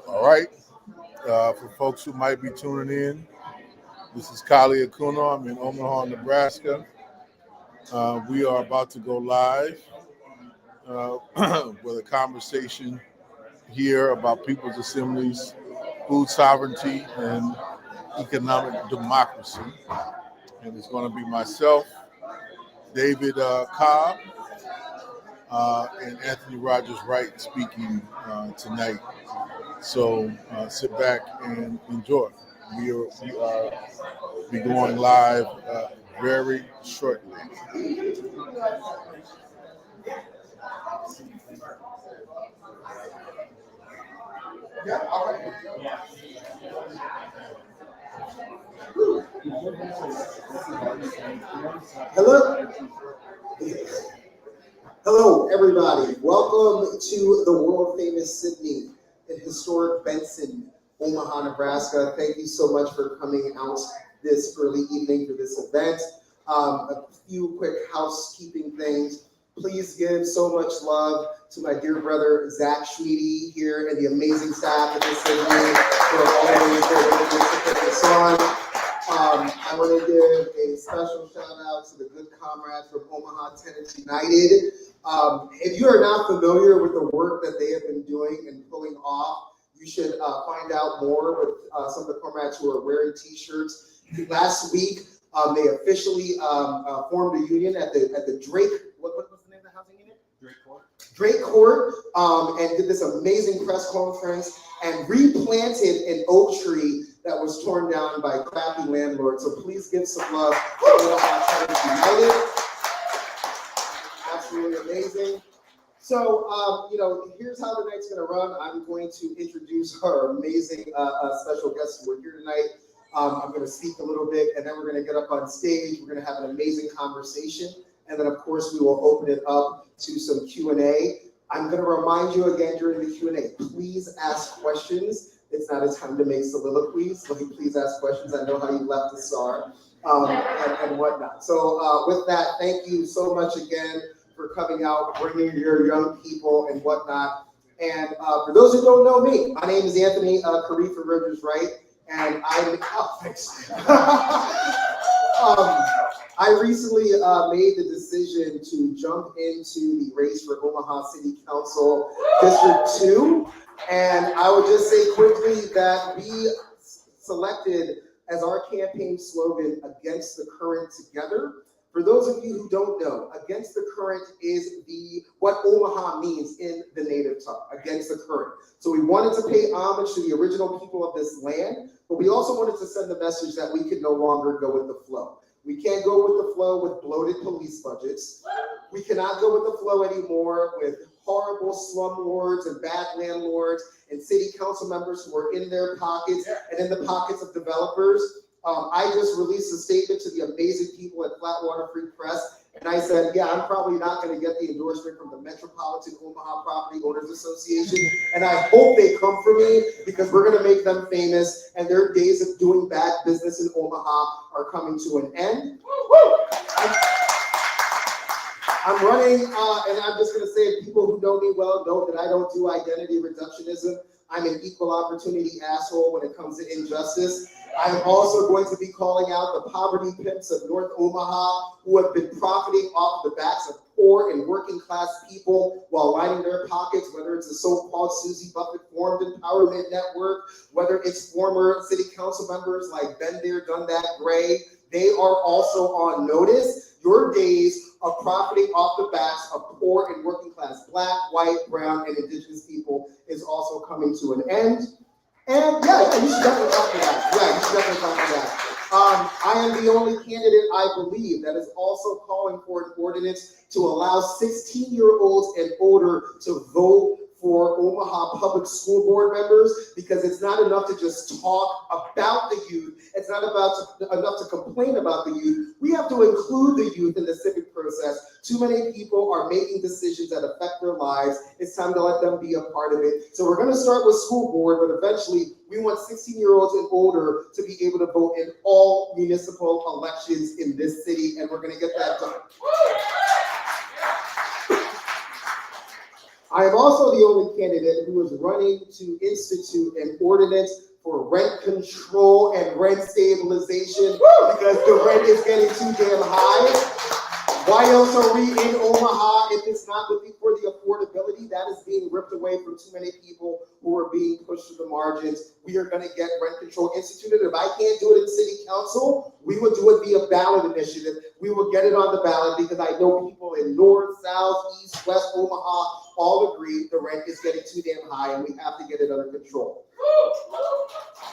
All right. For folks who might be tuning in, this is Akuno. I'm in Omaha, Nebraska. We are about to go live with a conversation here about people's assemblies, food sovereignty, and economic democracy. And it's going to be myself, David Cobb, and Anthony Rodgers-Wright speaking tonight. So sit back and enjoy. We are be going live very shortly. Hello. Hello, everybody. Welcome to the world famous Sydney and historic Benson, Omaha, Nebraska. Thank you so much for coming out this early evening for this event. A few quick housekeeping things. Please give so much love to my dear brother, Zach Schmiede here and the amazing staff at the Sydney for always their willingness to put this on. I want to give a special shout out to the good comrades from Omaha Tenants United. If you are not familiar with the work that they have been doing and pulling off, you should find out more with some of the comrades who are wearing t-shirts. Last week, they officially formed a union at the Drake, what's the name of the housing unit? Drake Court, and did this amazing press conference and replanted an oak tree that was torn down by crappy landlords. So please give some love to Omaha Tenants United. Absolutely amazing. So, here's how the night's going to run. I'm going to introduce our amazing special guests who are here tonight. I'm going to speak a little bit, and then we're going to get up on stage. We're going to have an amazing conversation. And then, of course, we will open it up to some Q&A. I'm going to remind you again during the Q&A, please ask questions. It's not a time to make soliloquies. So please ask questions. I know how you left the star and whatnot. So with that, thank you so much again for coming out, bringing your young people and whatnot. And for those who don't know me, my name is Anthony Karifa Rodgers-Wright, and I recently made the decision to jump into the race for Omaha City Council District 2. And I would just say quickly that we selected as our campaign slogan, "Against the Current Together." For those of you who don't know, "Against the Current" is what Omaha means in the native tongue, against the current. So we wanted to pay homage to the original people of this land, but we also wanted to send the message that we could no longer go with the flow. We can't go with the flow with bloated police budgets. We cannot go with the flow anymore with horrible slumlords and bad landlords and city council members who are in their pockets and in the pockets of developers. I just released a statement to the amazing people at Flatwater Free Press, and I said, yeah, I'm probably not going to get the endorsement from the Metropolitan Omaha Property Owners Association, and I hope they come for me because we're going to make them famous, and their days of doing bad business in Omaha are coming to an end. I'm running, and I'm just going to say, people who know me well know that I don't do identity reductionism. I'm an equal opportunity asshole when it comes to injustice. I'm also going to be calling out the poverty pimps of North Omaha who have been profiting off the backs of poor and working class people while lining their pockets, whether it's the so-called Susie Buffett Formed Empowerment Network, whether it's former city council members like Ben Dare, Done That, Gray. They are also on notice. Your days of profiting off the backs of poor and working class Black, white, brown, and indigenous people is also coming to an end. And yeah, you should definitely talk to that. Yeah, you should definitely talk to that. I am the only candidate, I believe, that is also calling for an ordinance to allow 16-year-olds and older to vote for Omaha Public School Board members, because it's not enough to just talk about the youth. It's not enough to complain about the youth. We have to include the youth in the civic process. Too many people are making decisions that affect their lives. It's time to let them be a part of it. So we're going to start with school board, but eventually we want 16-year-olds and older to be able to vote in all municipal elections in this city, and we're going to get that done. I am also the only candidate who is running to institute an ordinance for rent control and rent stabilization because the rent is getting too damn high. Why else are we in Omaha if it's not looking for the affordability that is being ripped away from too many people who are being pushed to the margins? We are going to get rent control instituted. If I can't do it in city council, we will do it via ballot initiative. We will get it on the ballot because I know people in north, south, east, west Omaha all agree the rent is getting too damn high and we have to get it under control.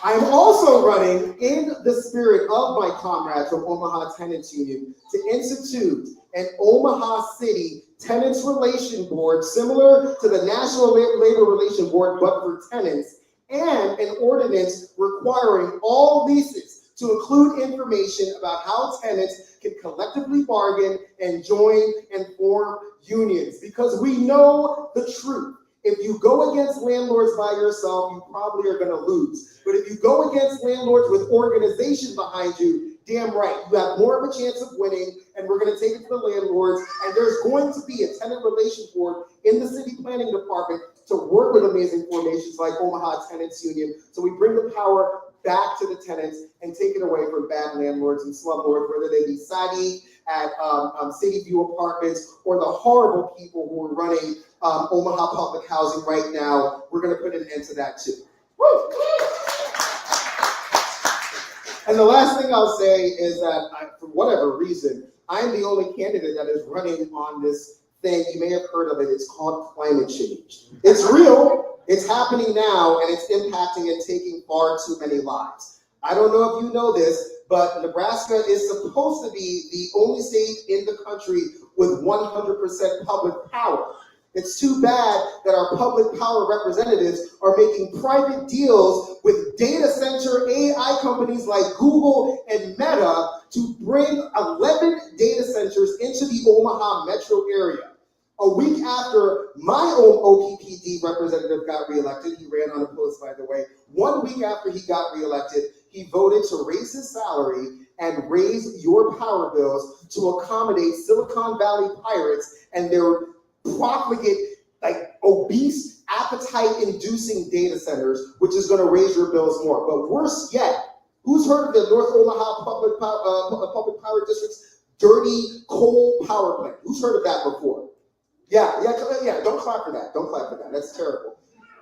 I'm also running in the spirit of my comrades from Omaha Tenants Union to institute an Omaha City Tenants Relation Board similar to the National Labor Relation Board but for tenants, and an ordinance requiring all leases to include information about how tenants can collectively bargain and join and form unions, because we know the truth. If you go against landlords by yourself, you probably are going to lose. But if you go against landlords with organization behind you, damn right, you have more of a chance of winning, and we're going to take it to the landlords. And there's going to be a tenant relation board in the city planning department to work with amazing formations like Omaha Tenants Union. So we bring the power back to the tenants and take it away from bad landlords and slumlords, whether they be Sadi at City View Apartments or the horrible people who are running Omaha Public Housing right now. We're going to put an end to that too. Woo! And the last thing I'll say is that for whatever reason, I'm the only candidate that is running on this thing. You may have heard of it. It's called climate change. It's real. It's happening now, and it's impacting and taking far too many lives. I don't know if you know this, but Nebraska is supposed to be the only state in the country with 100% public power. It's too bad that our public power representatives are making private deals with data center AI companies like Google and Meta to bring 11 data centers into the Omaha metro area. A week after my own OPPD representative got reelected, he ran unopposed, by the way. 1 week after he got reelected, he voted to raise his salary and raise your power bills to accommodate Silicon Valley pirates and their profligate, like obese, appetite-inducing data centers, which is going to raise your bills more. But worse yet, who's heard of the North Omaha Public Power District's dirty coal power plant? Who's heard of that before? Yeah. Don't clap for that. Don't clap for that. That's terrible.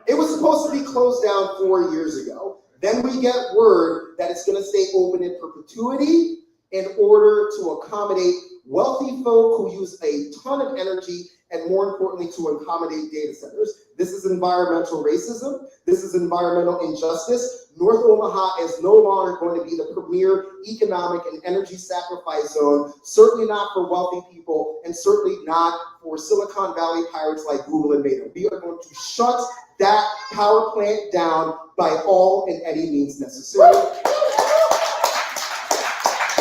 It was supposed to be closed down 4 years ago. Then we get word that it's going to stay open in perpetuity in order to accommodate wealthy folk who use a ton of energy and, more importantly, to accommodate data centers. This is environmental racism. This is environmental injustice. North Omaha is no longer going to be the premier economic and energy sacrifice zone, certainly not for wealthy people, and certainly not for Silicon Valley pirates like Google and Meta. We are going to shut that power plant down by all and any means necessary.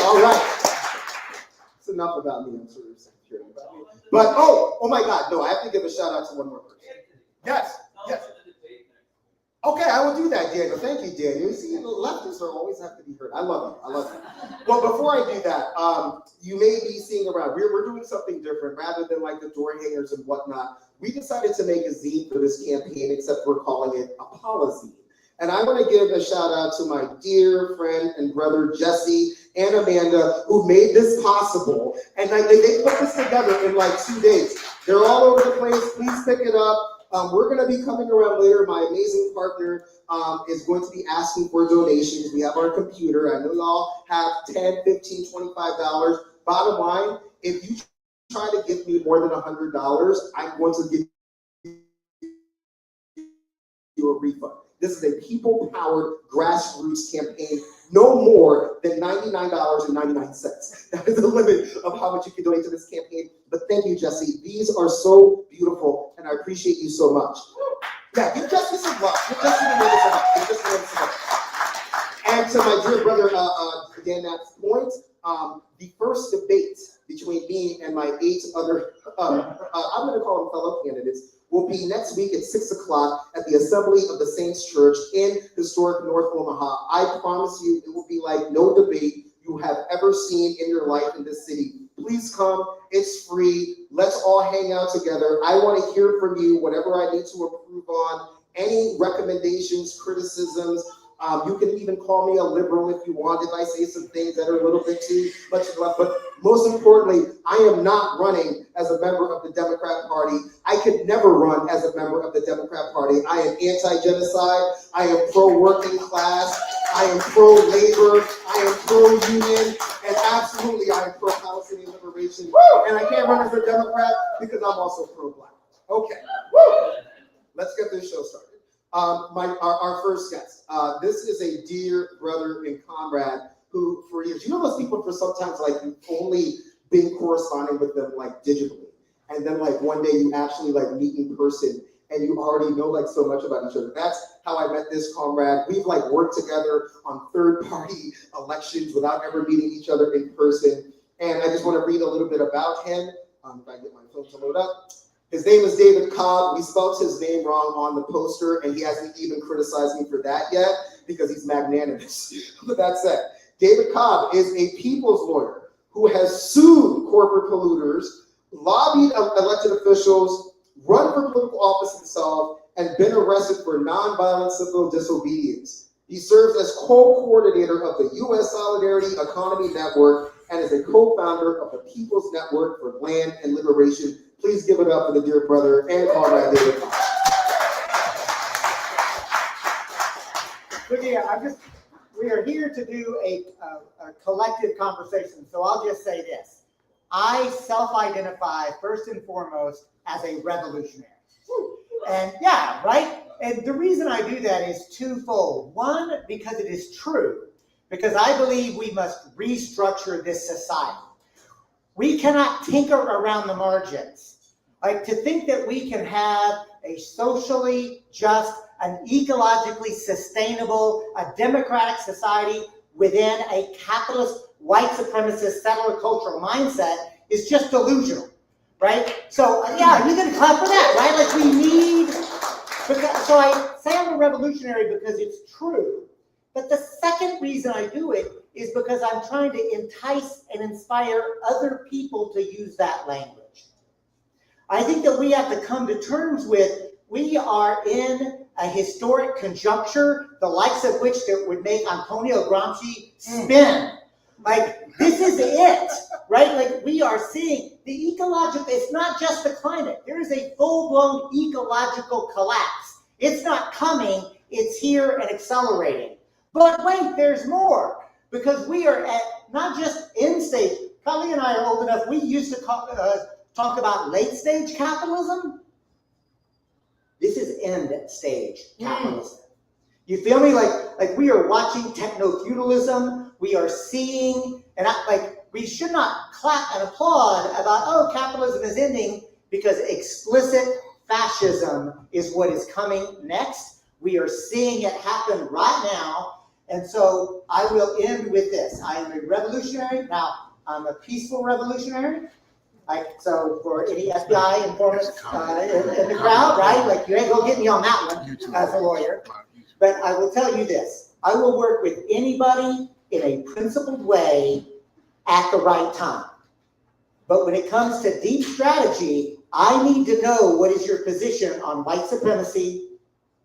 All right. It's enough about me. I'm sort of secure about me. But, oh my God, no, I have to give a shout out to one more person. Yes. Okay, I will do that, Daniel. Thank you, Daniel. You see, the leftists are always have to be heard. I love you. Well, before I do that, you may be seeing around. We're doing something different. Rather than like the door hangers and whatnot, we decided to make a zine for this campaign, except we're calling it a Apollo-zine. And I want to give a shout out to my dear friend and brother, Jesse and Amanda, who made this possible. And they put this together in like 2 days. They're all over the place. Please pick it up. We're going to be coming around later. My amazing partner is going to be asking for donations. We have our computer. I know y'all have $10, $15, $25. Bottom line, if you try to give me more than $100, I'm going to give you a refund. This is a people-powered grassroots campaign, no more than $99.99. That is the limit of how much you can donate to this campaign. But thank you, Jesse. These are so beautiful, and I appreciate you so much. Yeah, give Jesse some love. Give Jesse some love. And to my dear brother, Dan, that's point, the first debate between me and my 8 other, I'm going to call them fellow candidates, will be next week at 6 o'clock at the Assembly of the Saints Church in historic North Omaha. I promise you, it will be like no debate you have ever seen in your life in this city. Please come. It's free. Let's all hang out together. I want to hear from you, whatever I need to improve on, any recommendations, criticisms. You can even call me a liberal if you want, if I say some things that are a little bit too much left. But most importantly, I am not running as a member of the Democrat Party. I could never run as a member of the Democrat Party. I am anti-genocide. I am pro-working class. I am pro-labor. I am pro-union. And absolutely, I am pro-Palestinian liberation. Woo! And I can't run as a Democrat because I'm also pro-black. Okay. Woo! Let's get this show started. Our first guest. This is a dear brother and comrade who, for years, you know those people for sometimes like you've only been corresponding with them like digitally, and then like one day you actually like meet in person and you already know like so much about each other. That's how I met this comrade. We've like worked together on third-party elections without ever meeting each other in person. And I just want to read a little bit about him. If I get my phone to load up. His name is David Cobb. We spelled his name wrong on the poster, and he hasn't even criticized me for that yet because he's magnanimous. With that said, David Cobb is a people's lawyer who has sued corporate polluters, lobbied elected officials, run for political office himself, and been arrested for nonviolent civil disobedience. He serves as co-coordinator of the U.S. Solidarity Economy Network and is a co-founder of the People's Network for Land and Liberation. Please give it up for the dear brother and comrade David Cobb. Look here, we are here to do a collective conversation, so I'll just say this. I self-identify first and foremost as a revolutionary. And yeah, right? And the reason I do that is twofold. One, because it is true, because I believe we must restructure this society. We cannot tinker around the margins. Like to think that we can have a socially just, an ecologically sustainable, a democratic society within a capitalist, white supremacist, settler cultural mindset is just delusional, right? So yeah, you can clap for that, right? Like we need, because, so I say I'm a revolutionary because it's true. But the second reason I do it is because I'm trying to entice and inspire other people to use that language. I think that we have to come to terms with we are in a historic conjuncture, the likes of which that would make Antonio Gramsci spin. Like, this is it, right? Like, we are seeing the ecological, it's not just the climate. There is a full-blown ecological collapse. It's not coming, it's here and accelerating. But wait, there's more, because we are at not just end stage. Kali and I are old enough, we used to talk about late stage capitalism. This is end stage capitalism. You feel me? Like we are watching techno-feudalism. We are seeing, and we should not clap and applaud about, oh, capitalism is ending, because explicit fascism is what is coming next. We are seeing it happen right now. And so I will end with this. I am a revolutionary. Now, I'm a peaceful revolutionary. So for any FBI informants in the crowd, right? Like, you ain't gonna get me on that one as a lawyer. But I will tell you this. I will work with anybody in a principled way at the right time. But when it comes to deep strategy, I need to know what is your position on white supremacy,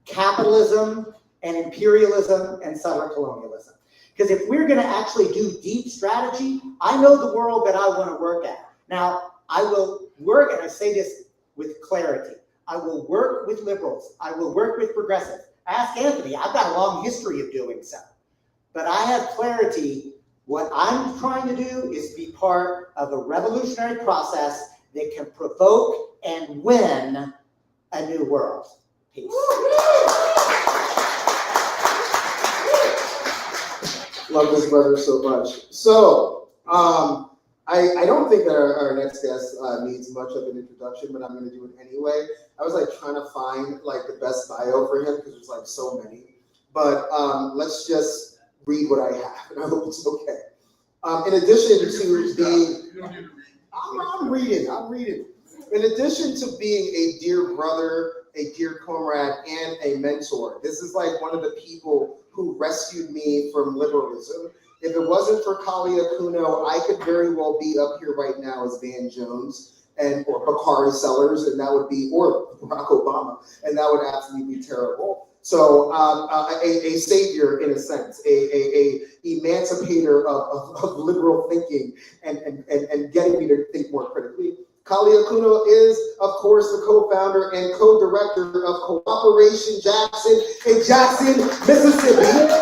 capitalism, and imperialism, and settler colonialism. Because if we're going to actually do deep strategy, I know the world that I want to work at. Now, I will work, and I say this with clarity, I will work with liberals. I will work with progressives. Ask Anthony, I've got a long history of doing so. But I have clarity. What I'm trying to do is be part of a revolutionary process that can provoke and win a new world. Peace. Love this brother so much. So, I don't think that our next guest needs much of an introduction, but I'm going to do it anyway. I was like trying to find like the best bio for him because there's like so many. But let's just read what I have, and I hope it's okay. In addition to being, I'm reading. In addition to being a dear brother, a dear comrade, and a mentor, this is like one of the people who rescued me from liberalism. If it wasn't for Kali Akuno, I could very well be up here right now as Van Jones. and or Bacardi sellers, and that would be, or Barack Obama, and that would absolutely be terrible. So a savior in a sense, a emancipator of liberal thinking and getting me to think more critically. Kali Akuno is, of course, the co-founder and co-director of Cooperation Jackson in Jackson, Mississippi.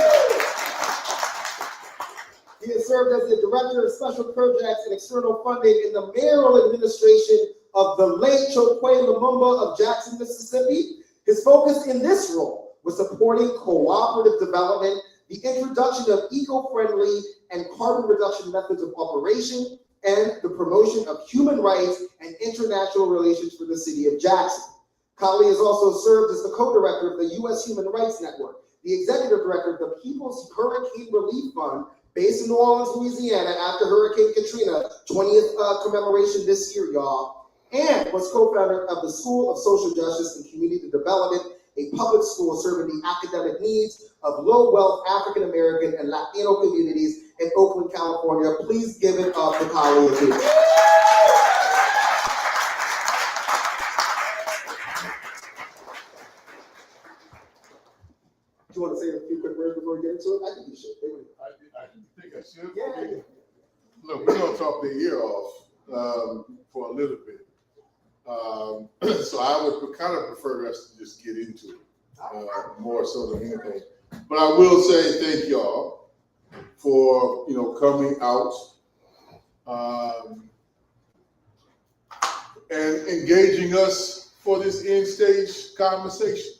He has served as the Director of Special Projects and External Funding in the mayoral administration of the late Chokwe Lumumba of Jackson, Mississippi. His focus in this role was supporting cooperative development, the introduction of eco-friendly and carbon reduction methods of operation, and the promotion of human rights and international relations for the city of Jackson. Kali has also served as the co-director of the U.S. Human Rights Network, the executive director of the People's Hurricane Relief Fund, based in New Orleans, Louisiana, after Hurricane Katrina, 20th commemoration this year, y'all, and was co-founder of the School of Social Justice and Community Development, a public school serving the academic needs of low-wealth African American and Latino communities in Oakland, California. Please give it up to Kali Akuno. Do you want to say a few quick words before we get into it? I think you should. I think I should. Yeah. Look, we're gonna talk their ear off for a little bit. So I would kind of prefer us to just get into it more so than anything. But I will say thank y'all for coming out and engaging us for this end stage conversation.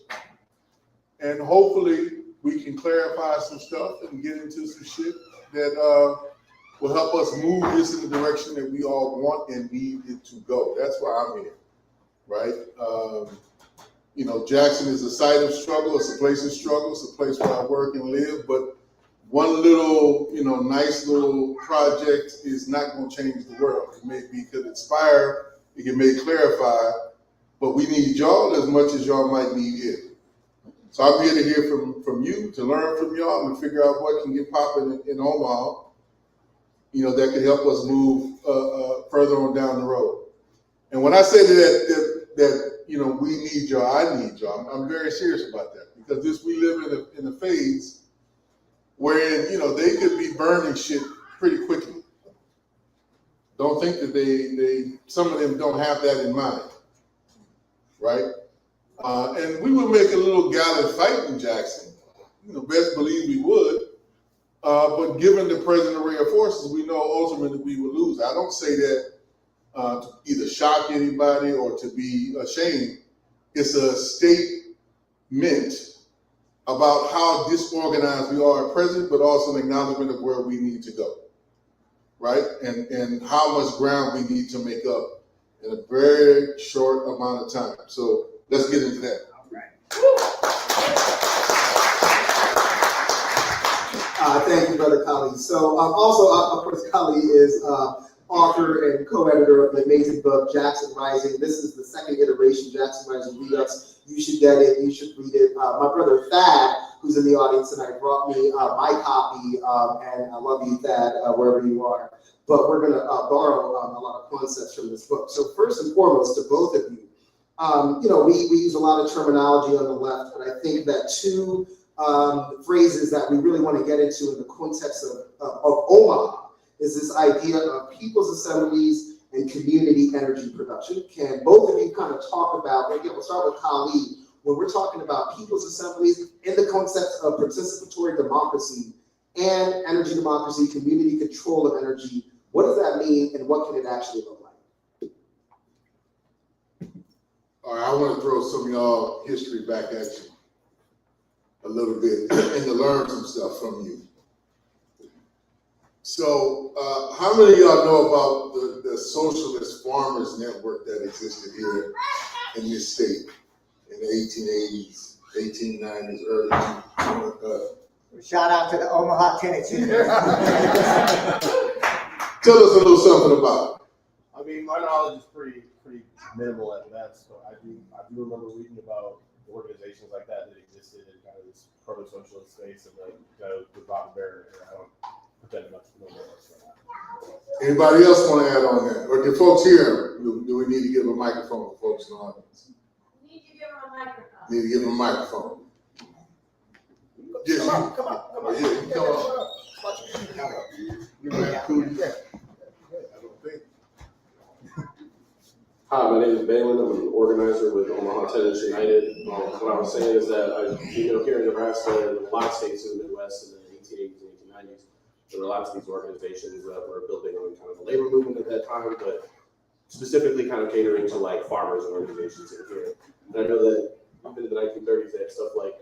And hopefully we can clarify some stuff and get into some shit that will help us move this in the direction that we all want and need it to go. That's why I'm here, right? Jackson is a site of struggle. It's a place of struggle. It's a place where I work and live. But one little, nice little project is not going to change the world. It could inspire. It may clarify. But we need y'all as much as y'all might need it. So I'm here to hear from you, to learn from y'all, and figure out what can get popping in Omaha, that could help us move further on down the road. And when I say that we need y'all, I need y'all, I'm very serious about that, because we live in a phase where, they could be burning shit pretty quickly. Don't think that some of them don't have that in mind, right? And we would make a little gallant fight in Jackson. Best believe we would. But given the present array of forces, we know ultimately we would lose. I don't say that to either shock anybody or to be ashamed. It's a statement about how disorganized we are at present, but also an acknowledgement of where we need to go, right? And how much ground we need to make up in a very short amount of time. So let's get into that. All right. Thank you, Brother Kali. So also, of course, Kali is author and co-editor of the amazing book, Jackson Rising. This is the second iteration, Jackson Rising Redux. You should get it. You should read it. My brother Thad, who's in the audience tonight, brought me my copy, and I love you, Thad, wherever you are. But we're going to borrow a lot of concepts from this book. So first and foremost, to both of you, we use a lot of terminology on the left, but I think that two phrases that we really want to get into in the context of Omaha is this idea of people's assemblies and community energy production. Can both of you kind of talk about, again, we'll start with Kali, when we're talking about people's assemblies in the concept of participatory democracy and energy democracy, community control of energy, what does that mean and what can it actually look like? All right, I want to throw some of y'all history back at you a little bit and to learn some stuff from you. So how many of y'all know about the Socialist Farmers Network that existed here in this state in the 1880s, 1890s, early? Shout out to the Omaha Tennessee. Tell us a little something about it. I mean, my knowledge is pretty minimal at best, but I do remember reading about organizations like that existed in kind of this proto-socialist space and the Bob Bear era. I don't pretend much to know much about that. Anybody else want to add on that? Or do folks here, do we need to give a microphone to folks in the audience. Need to give him a microphone. Need to give him a microphone. Yes, Come on. oh, yeah, you come on. You might have cool. I don't think. Hi, my name is Balin. I'm an organizer with Omaha Tennis United. What I was saying is that here in Nebraska and a lot of states in the Midwest in the 1880s and 1890s, there were lots of these organizations that were building on kind of the labor movement at that time, but specifically kind of catering to like farmers and organizations in here. And I know that even in the 1930s, they had stuff like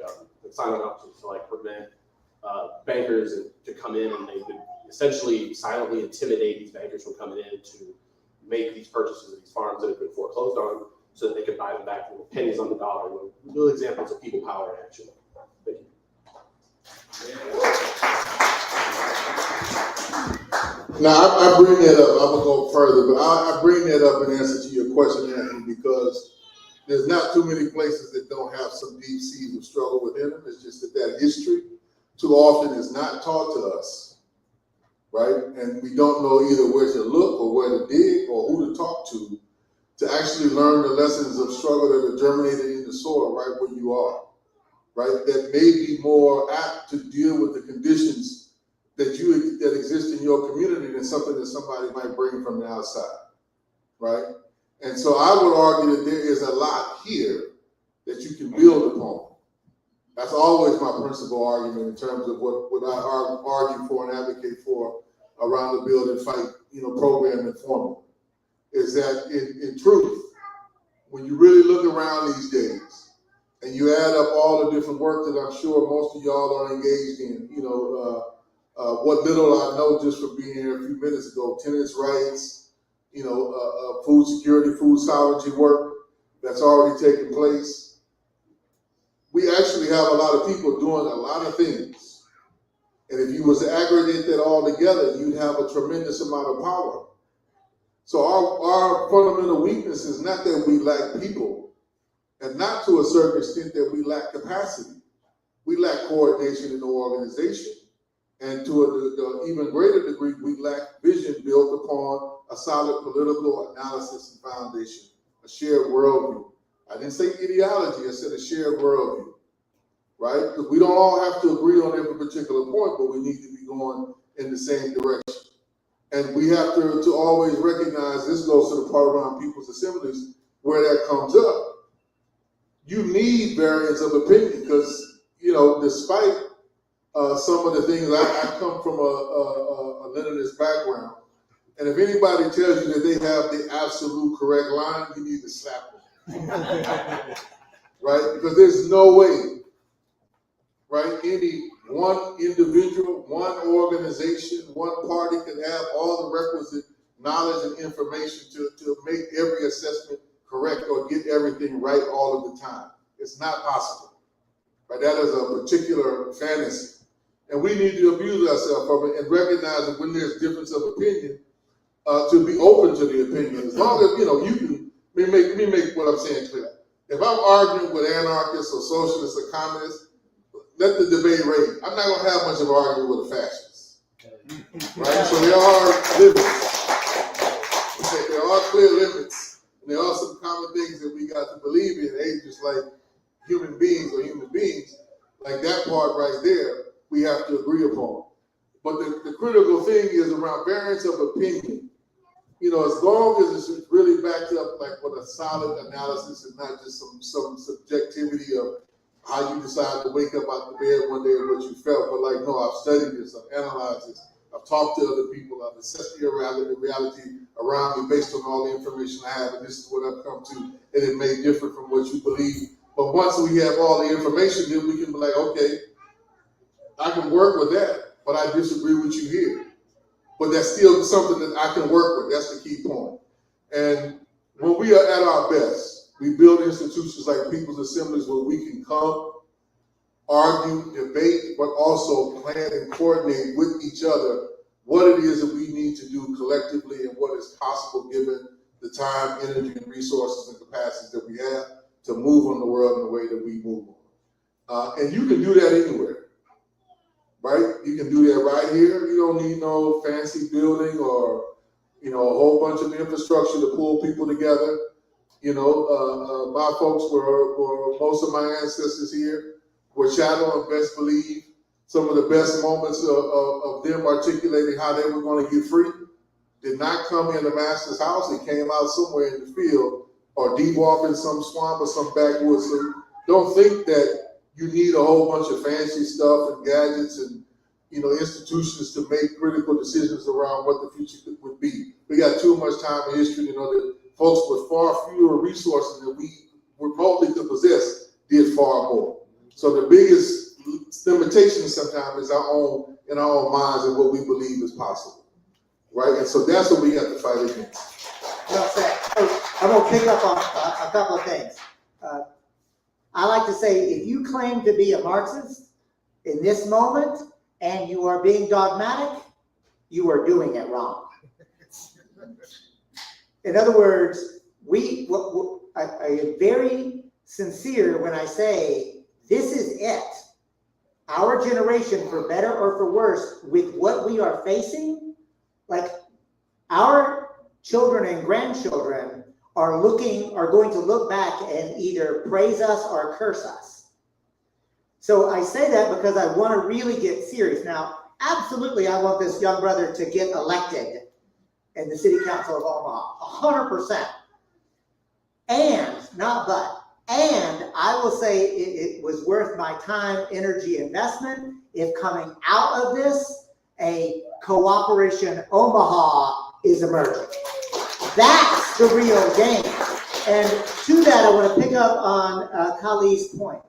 signing up to like prevent bankers to come in, and they would essentially silently intimidate these bankers from coming in to make these purchases of these farms that have been foreclosed on, so that they could buy them back for pennies on the dollar. Real examples of people power in action. Thank you. Now, I bring that up, I'm gonna go further, but I bring that up in answer to your question, Anthony, because there's not too many places that don't have some deep seeds of struggle within them. It's just that history too often is not taught to us, right? And we don't know either where to look or where to dig or who to talk to actually learn the lessons of struggle that are germinated in the soil right where you are, right? That may be more apt to deal with the conditions that exist in your community than something that somebody might bring from the outside, right? And so I would argue that there is a lot here that you can build upon. That's always my principal argument in terms of what I argue for and advocate for around the Build and Fight, program and formula, is that in truth, when you really look around these days and you add up all the different work that I'm sure most of y'all are engaged in, what little I know just from being here a few minutes ago, tenants' rights, food security, food sovereignty work that's already taken place. We actually have a lot of people doing a lot of things. And if you was to aggregate that all together, you'd have a tremendous amount of power. So our fundamental weakness is not that we lack people, and not to a certain extent that we lack capacity. We lack coordination in the organization. And to an even greater degree, we lack vision built upon a solid political analysis and foundation, a shared worldview. I didn't say ideology, I said a shared worldview, right? Because we don't all have to agree on every particular point, but we need to be going in the same direction. And we have to always recognize, this goes to the part around people's assemblies, where that comes up. You need variance of opinion because, despite some of the things, I come from a Leninist background, and if anybody tells you that they have the absolute correct line, you need to slap them, right? Because there's no way, right? Any one individual, one organization, one party can have all the requisite knowledge and information to make every assessment correct or get everything right all of the time. It's not possible, right? That is a particular fantasy. And we need to abuse ourselves from it and recognize that when there's difference of opinion, to be open to the opinion. As long as, you can, let me make what I'm saying clear. If I'm arguing with anarchists or socialists or communists, let the debate rage. I'm not going to have much of an argument with a fascist, right? So there are limits. There are clear limits. And there are some common things that we got to believe in, just like human beings, like that part right there, we have to agree upon. But the critical thing is around variance of opinion. As long as it's really backed up like with a solid analysis and not just some subjectivity of how you decide to wake up out the bed one day and what you felt, but like, no, I've studied this, I've analyzed this, I've talked to other people, I've assessed the reality around me based on all the information I have, and this is what I've come to, and it may differ from what you believe. But once we have all the information, then we can be like, okay, I can work with that, but I disagree with you here. But that's still something that I can work with. That's the key point. And when we are at our best, we build institutions like People's Assemblies where we can come, argue, debate, but also plan and coordinate with each other what it is that we need to do collectively and what is possible given the time, energy, and resources and capacities that we have to move on the world in the way that we move on. And you can do that anywhere. Right? You can do that right here. You don't need no fancy building or you know, a whole bunch of infrastructure to pull people together. You know, my folks were most of my ancestors here were chattel, and best believe some of the best moments of them articulating how they were going to get free did not come in the master's house. It came out somewhere in the field or deep off in some swamp or some backwoods. So don't think that you need a whole bunch of fancy stuff and gadgets and, you know, institutions to make critical decisions around what the future would be. We got too much time in history to know that folks with far fewer resources than we remotely could possess did far more. So the biggest limitation sometimes is in our own minds and what we believe is possible, right? And so that's what we have to fight against. Well said. So I'm gonna pick up on a couple of things. I like to say, if you claim to be a Marxist in this moment and you are being dogmatic, you are doing it wrong. In other words, I am very sincere when I say this is it. Our generation, for better or for worse, with what we are facing, like our children and grandchildren are going to look back and either praise us or curse us. So I say that because I want to really get serious. Now, absolutely, I want this young brother to get elected in the city council of Omaha, 100%. And, not but, and I will say it was worth my time, energy, investment if coming out of this, a cooperation Omaha is emerging. That's the real game. And to that, I want to pick up on Kali's point.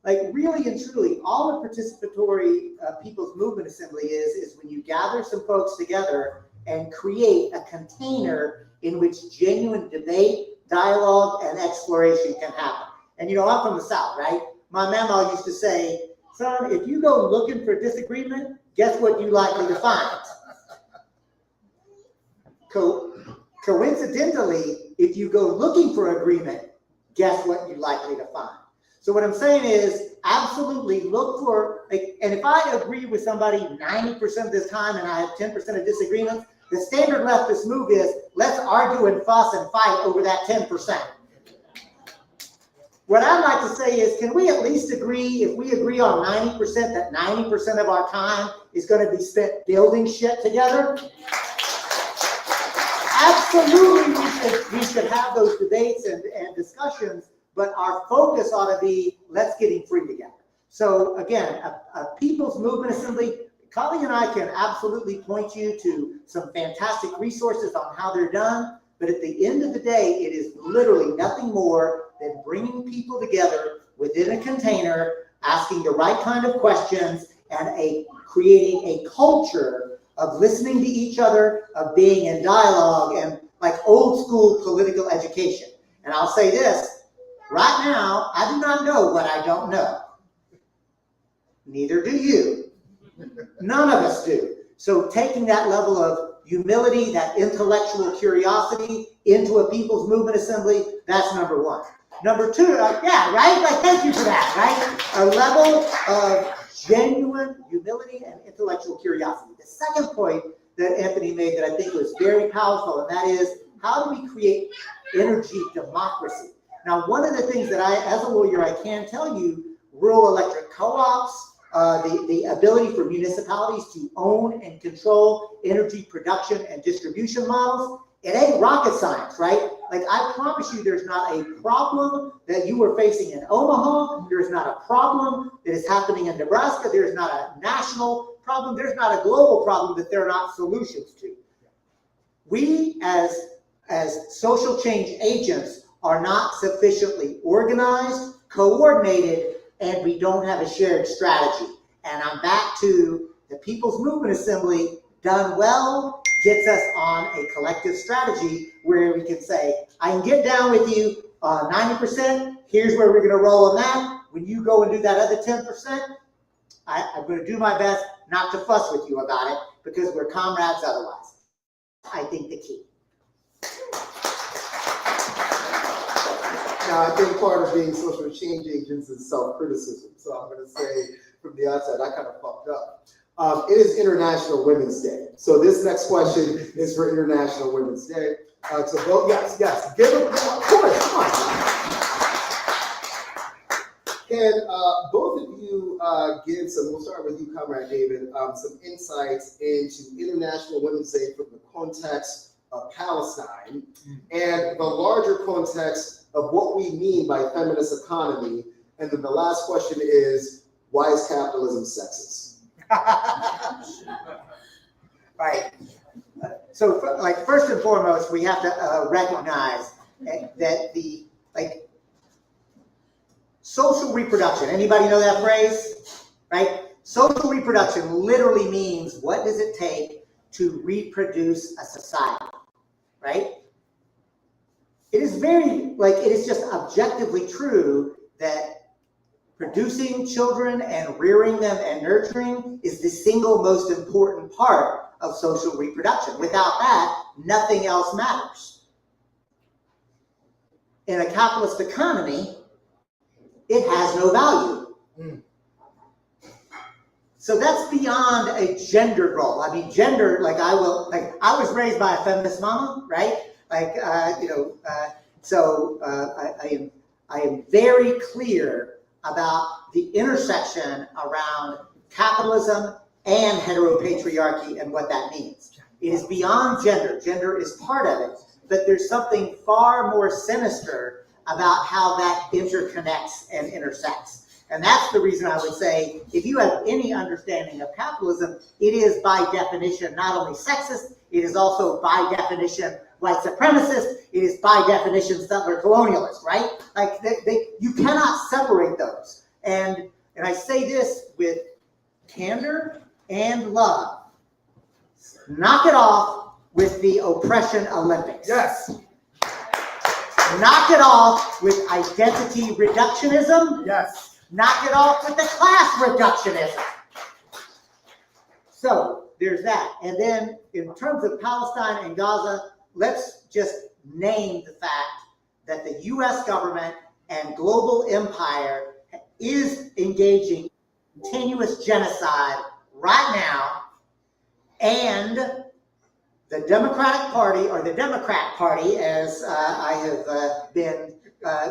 Like, really and truly, all the participatory People's Movement Assembly is when you gather some folks together and create a container in which genuine debate, dialogue, and exploration can happen. And you know, I'm from the South, right? My mama used to say, son, if you go looking for disagreement, guess what you're likely to find? Coincidentally, if you go looking for agreement, guess what you're likely to find? So what I'm saying is, absolutely look for, like, and if I agree with somebody 90% of this time and I have 10% of disagreements, the standard leftist move is, let's argue and fuss and fight over that 10%. What I'd like to say is, can we at least agree, if we agree on 90%, that 90% of our time is going to be spent building shit together? Absolutely, we should have those debates and discussions, but our focus ought to be, let's getting free together. So again, a People's Movement Assembly, Kali and I can absolutely point you to some fantastic resources on how they're done, but at the end of the day, it is literally nothing more than bringing people together within a container, asking the right kind of questions, and creating a culture of listening to each other, of being in dialogue, and like old school political education. And I'll say this, right now, I do not know what I don't know. Neither do you. None of us do. So taking that level of humility, that intellectual curiosity into a People's Movement Assembly, that's number one. Number two, yeah, right? Like, thank you for that, right? A level of genuine humility and intellectual curiosity. The second point that Anthony made that I think was very powerful, and that is, how do we create energy democracy? Now, one of the things that as a lawyer, I can tell you, rural electric co-ops, the ability for municipalities to own and control energy production and distribution models, it ain't rocket science, right? Like, I promise you, there's not a problem that you are facing in Omaha. There's not a problem that is happening in Nebraska. There's not a national problem. There's not a global problem that there are not solutions to. We, as social change agents, are not sufficiently organized, coordinated, and we don't have a shared strategy. And I'm back to the People's Movement Assembly, done well, gets us on a collective strategy where we can say, I can get down with you 90%, here's where we're gonna roll on that. When you go and do that other 10%, I'm gonna do my best not to fuss with you about it because we're comrades otherwise. I think the key. Now, I think part of being social change agents is self-criticism. So I'm going to say from the outset, I kind of fucked up. It is International Women's Day. So this next question is for International Women's Day. So vote, yes, give them, of course, come on. Can both of you give some, we'll start with you, Comrade David, some insights into International Women's Day from the context of Palestine and the larger context of what we mean by feminist economy. And then the last question is, why is capitalism sexist? Right. So, like, first and foremost, we have to recognize that the, like, social reproduction, anybody know that phrase? Right? Social reproduction literally means what does it take to reproduce a society, right? It is very, like, it is just objectively true that producing children and rearing them and nurturing is the single most important part of social reproduction. Without that, nothing else matters. In a capitalist economy, it has no value. So that's beyond a gender role. I mean, gender, like I was raised by a feminist mama, right? Like, I am very clear about the intersection around capitalism and heteropatriarchy and what that means. It is beyond gender. Gender is part of it, but there's something far more sinister about how that interconnects and intersects. And that's the reason I would say, if you have any understanding of capitalism, it is by definition not only sexist, it is also by definition white supremacist, it is by definition settler colonialist, right? Like, you cannot separate those. And I say this with candor and love. Knock it off with the oppression Olympics. Yes. Knock it off with identity reductionism. Yes. Knock it off with the class reductionism. So there's that. And then in terms of Palestine and Gaza, let's just name the fact that the US government and global empire is engaging in continuous genocide right now, and the Democratic Party, or the Democrat Party, as I have been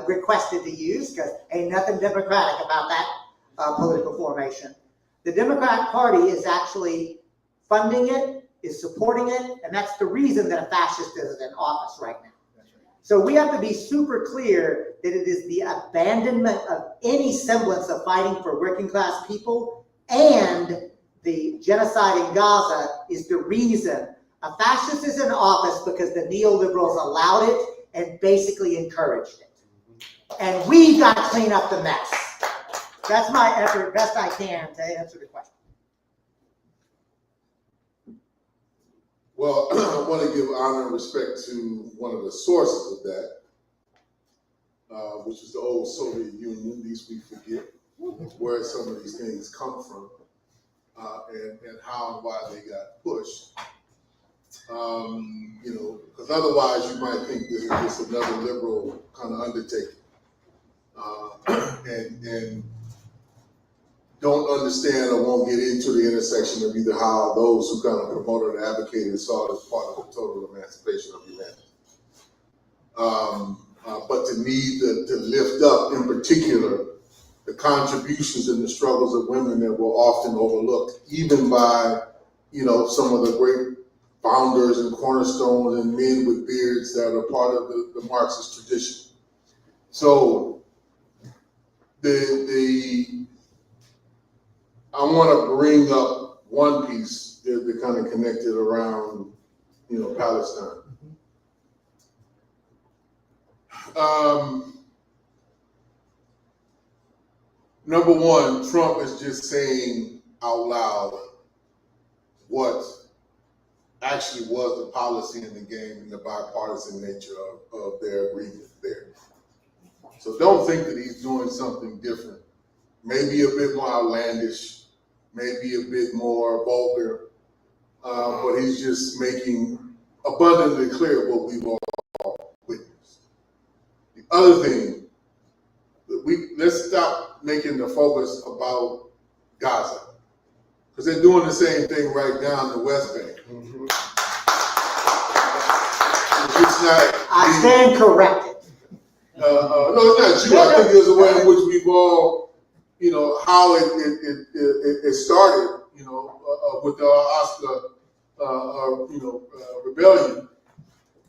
requested to use, because ain't nothing democratic about that political formation. The Democratic Party is actually funding it, is supporting it, and that's the reason that a fascist is in office right now. So we have to be super clear that it is the abandonment of any semblance of fighting for working class people, and the genocide in Gaza is the reason a fascist is in office, because the neoliberals allowed it and basically encouraged it. And we've got to clean up the mess. That's my effort, best I can, to answer the question. Well, I want to give honor and respect to one of the sources of that, which is the old Soviet Union. At least we forget where some of these things come from, and how and why they got pushed. Because otherwise you might think this is just another liberal kind of undertaking, and don't understand or won't get into the intersection of either how those who kind of promoted and advocated saw it as part of the total emancipation of humanity. But to need to lift up, in particular, the contributions and the struggles of women that were often overlooked, even by, some of the great founders and cornerstones and men with beards that are part of the Marxist tradition. So I want to bring up one piece that kind of connected around, Palestine. Number one, Trump is just saying out loud what actually was the policy in the game and the bipartisan nature of their agreement there. So don't think that he's doing something different, maybe a bit more outlandish, maybe a bit more vulgar, but he's just making abundantly clear what we've all witnessed. The other thing, let's stop making the focus about Gaza, because they're doing the same thing right now in the West Bank. It's not. I stand corrected. No, it's not you. I think there's a way in which we've all, how it started, with the Oscar, rebellion,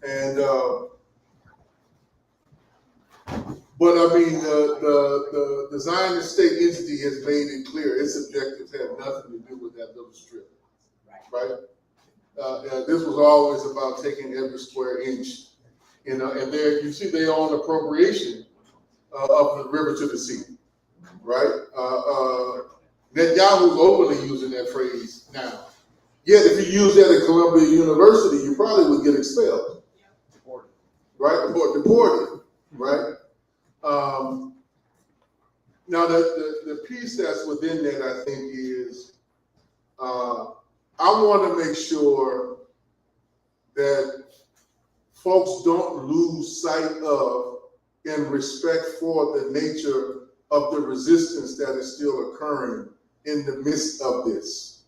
and but I mean the Zionist state entity has made it clear its objectives have nothing to do with that little strip, right? This was always about taking every square inch. And there you see their own appropriation of the river to the sea, right? Netanyahu's openly using that phrase now. Yet if you use that at Columbia University, you probably would get expelled, right? Or deported, right? Now the piece that's within that, I think, is I want to make sure that folks don't lose sight of and respect for the nature of the resistance that is still occurring in the midst of this,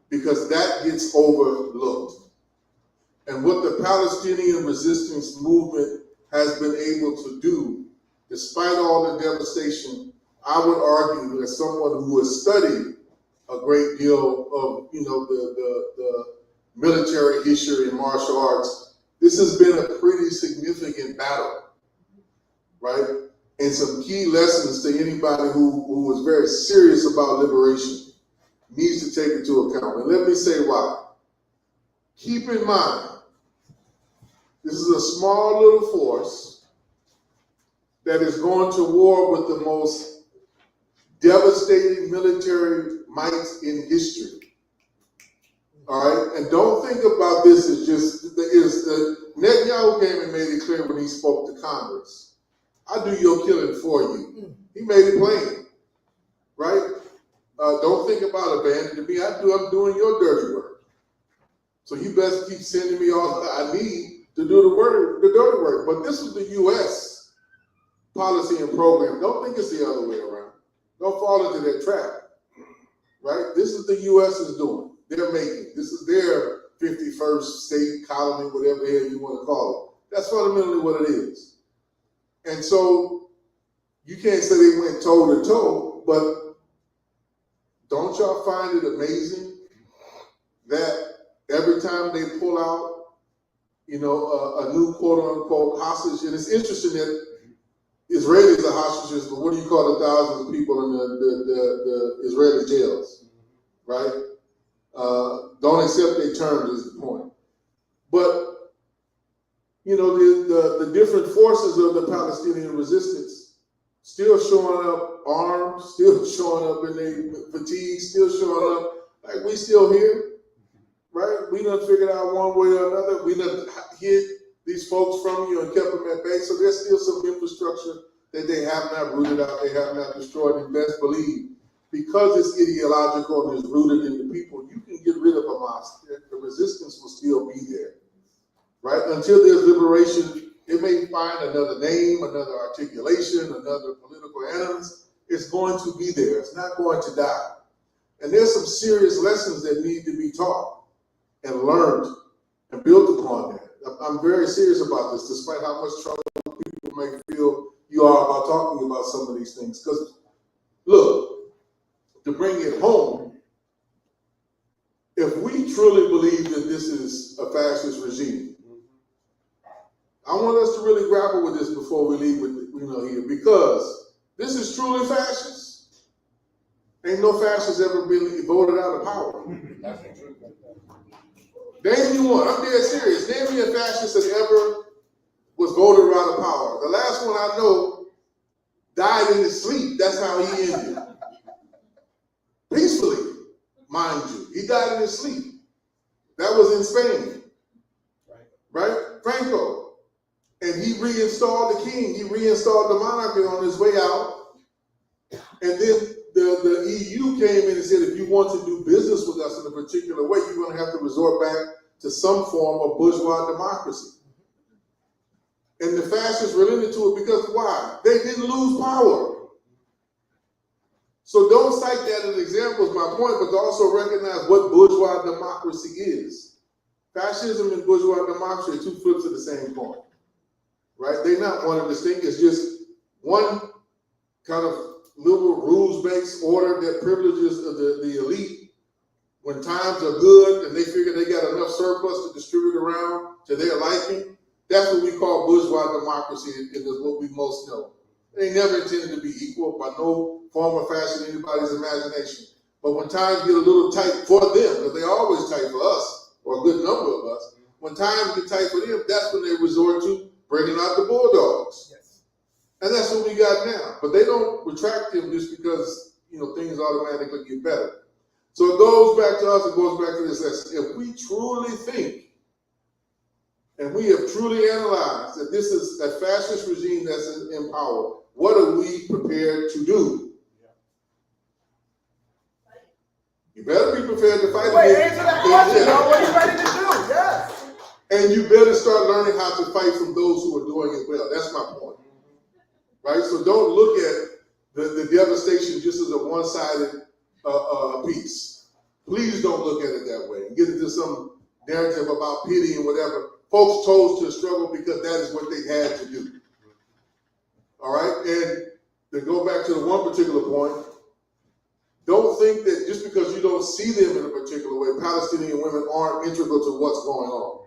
because that gets overlooked. And what the Palestinian resistance movement has been able to do, despite all the devastation, I would argue, as someone who has studied a great deal of, the military history and martial arts, this has been a pretty significant battle, right? And some key lessons to anybody who is very serious about liberation needs to take into account. And let me say why. Keep in mind, this is a small little force that is going to war with the most devastating military might in history. All right, and don't think about this as Netanyahu came and made it clear when he spoke to Congress. I do your killing for you. He made it plain, right? Don't think about abandoning me. I'm doing your dirty work. So you best keep sending me all I need to do the dirty work. But this is the U.S. policy and program. Don't think it's the other way around. Don't fall into that trap, right? This is the U.S. is doing. They're making. This is their 51st state, colony, whatever the hell you want to call it. That's fundamentally what it is. And so you can't say they went toe to toe, but don't y'all find it amazing that every time they pull out, a new quote unquote hostage, and it's interesting that Israelis are hostages, but what do you call the thousands of people in the Israeli jails, right? Don't accept their terms is the point. But, the different forces of the Palestinian resistance still showing up armed, still showing up in their fatigue, still showing up like we still here, right? We done figured out one way or another. We done hid these folks from you and kept them at bay. So there's still some infrastructure that they have not rooted out, they have not destroyed, and best believe, because it's ideological and it's rooted in the people, you can get rid of Hamas. The resistance will still be there, right? Until there's liberation, it may find another name, another articulation, another political animus. It's going to be there. It's not going to die. And there's some serious lessons that need to be taught and learned and built upon that. I'm very serious about this, despite how much trouble people may feel you are about talking about some of these things. Because, look, to bring it home, if we truly believe that this is a fascist regime, I want us to really grapple with this before we leave with here, because this is truly fascist. Ain't no fascist ever been voted out of power. Name me one. I'm dead serious. Name me a fascist that ever was voted out of power. The last one I know died in his sleep. That's how he ended. Peacefully, mind you. He died in his sleep. That was in Spain. Right? Franco. And he reinstalled the king. He reinstalled the monarchy on his way out. And then the EU came in and said, if you want to do business with us in a particular way, you're going to have to resort back to some form of bourgeois democracy. And the fascists related to it because why? They didn't lose power. So So don't cite that as an example, is my point, but to also recognize what bourgeois democracy is. Fascism and bourgeois democracy are two flips of the same coin, right? They're not one and distinct. It's just one kind of liberal rules-based order that privileges the elite when times are good and they figure they got enough surplus to distribute around to their liking. That's what we call bourgeois democracy, and is what we most know. They never intended to be equal by no form or fashion in anybody's imagination. But when times get a little tight for them, because they're always tight for us, or a good number of us, when times get tight for them, that's when they resort to bringing out the bulldogs. Yes. And that's what we got now. But they don't retract them just because, things automatically get better. So it goes back to us, it goes back to this lesson. If we truly think, and we have truly analyzed that this is a fascist regime that's in power, what are we prepared to do? You better be prepared to fight. Wait, answer that question, though. What are you ready to do? Yes. And you better start learning how to fight from those who are doing it well. That's my point. Right? So don't look at the devastation just as a one-sided piece. Please don't look at it that way and get into some narrative about pity and whatever. Folks chose to struggle because that is what they had to do. All right? And to go back to the one particular point, don't think that just because you don't see them in a particular way, Palestinian women aren't integral to what's going on.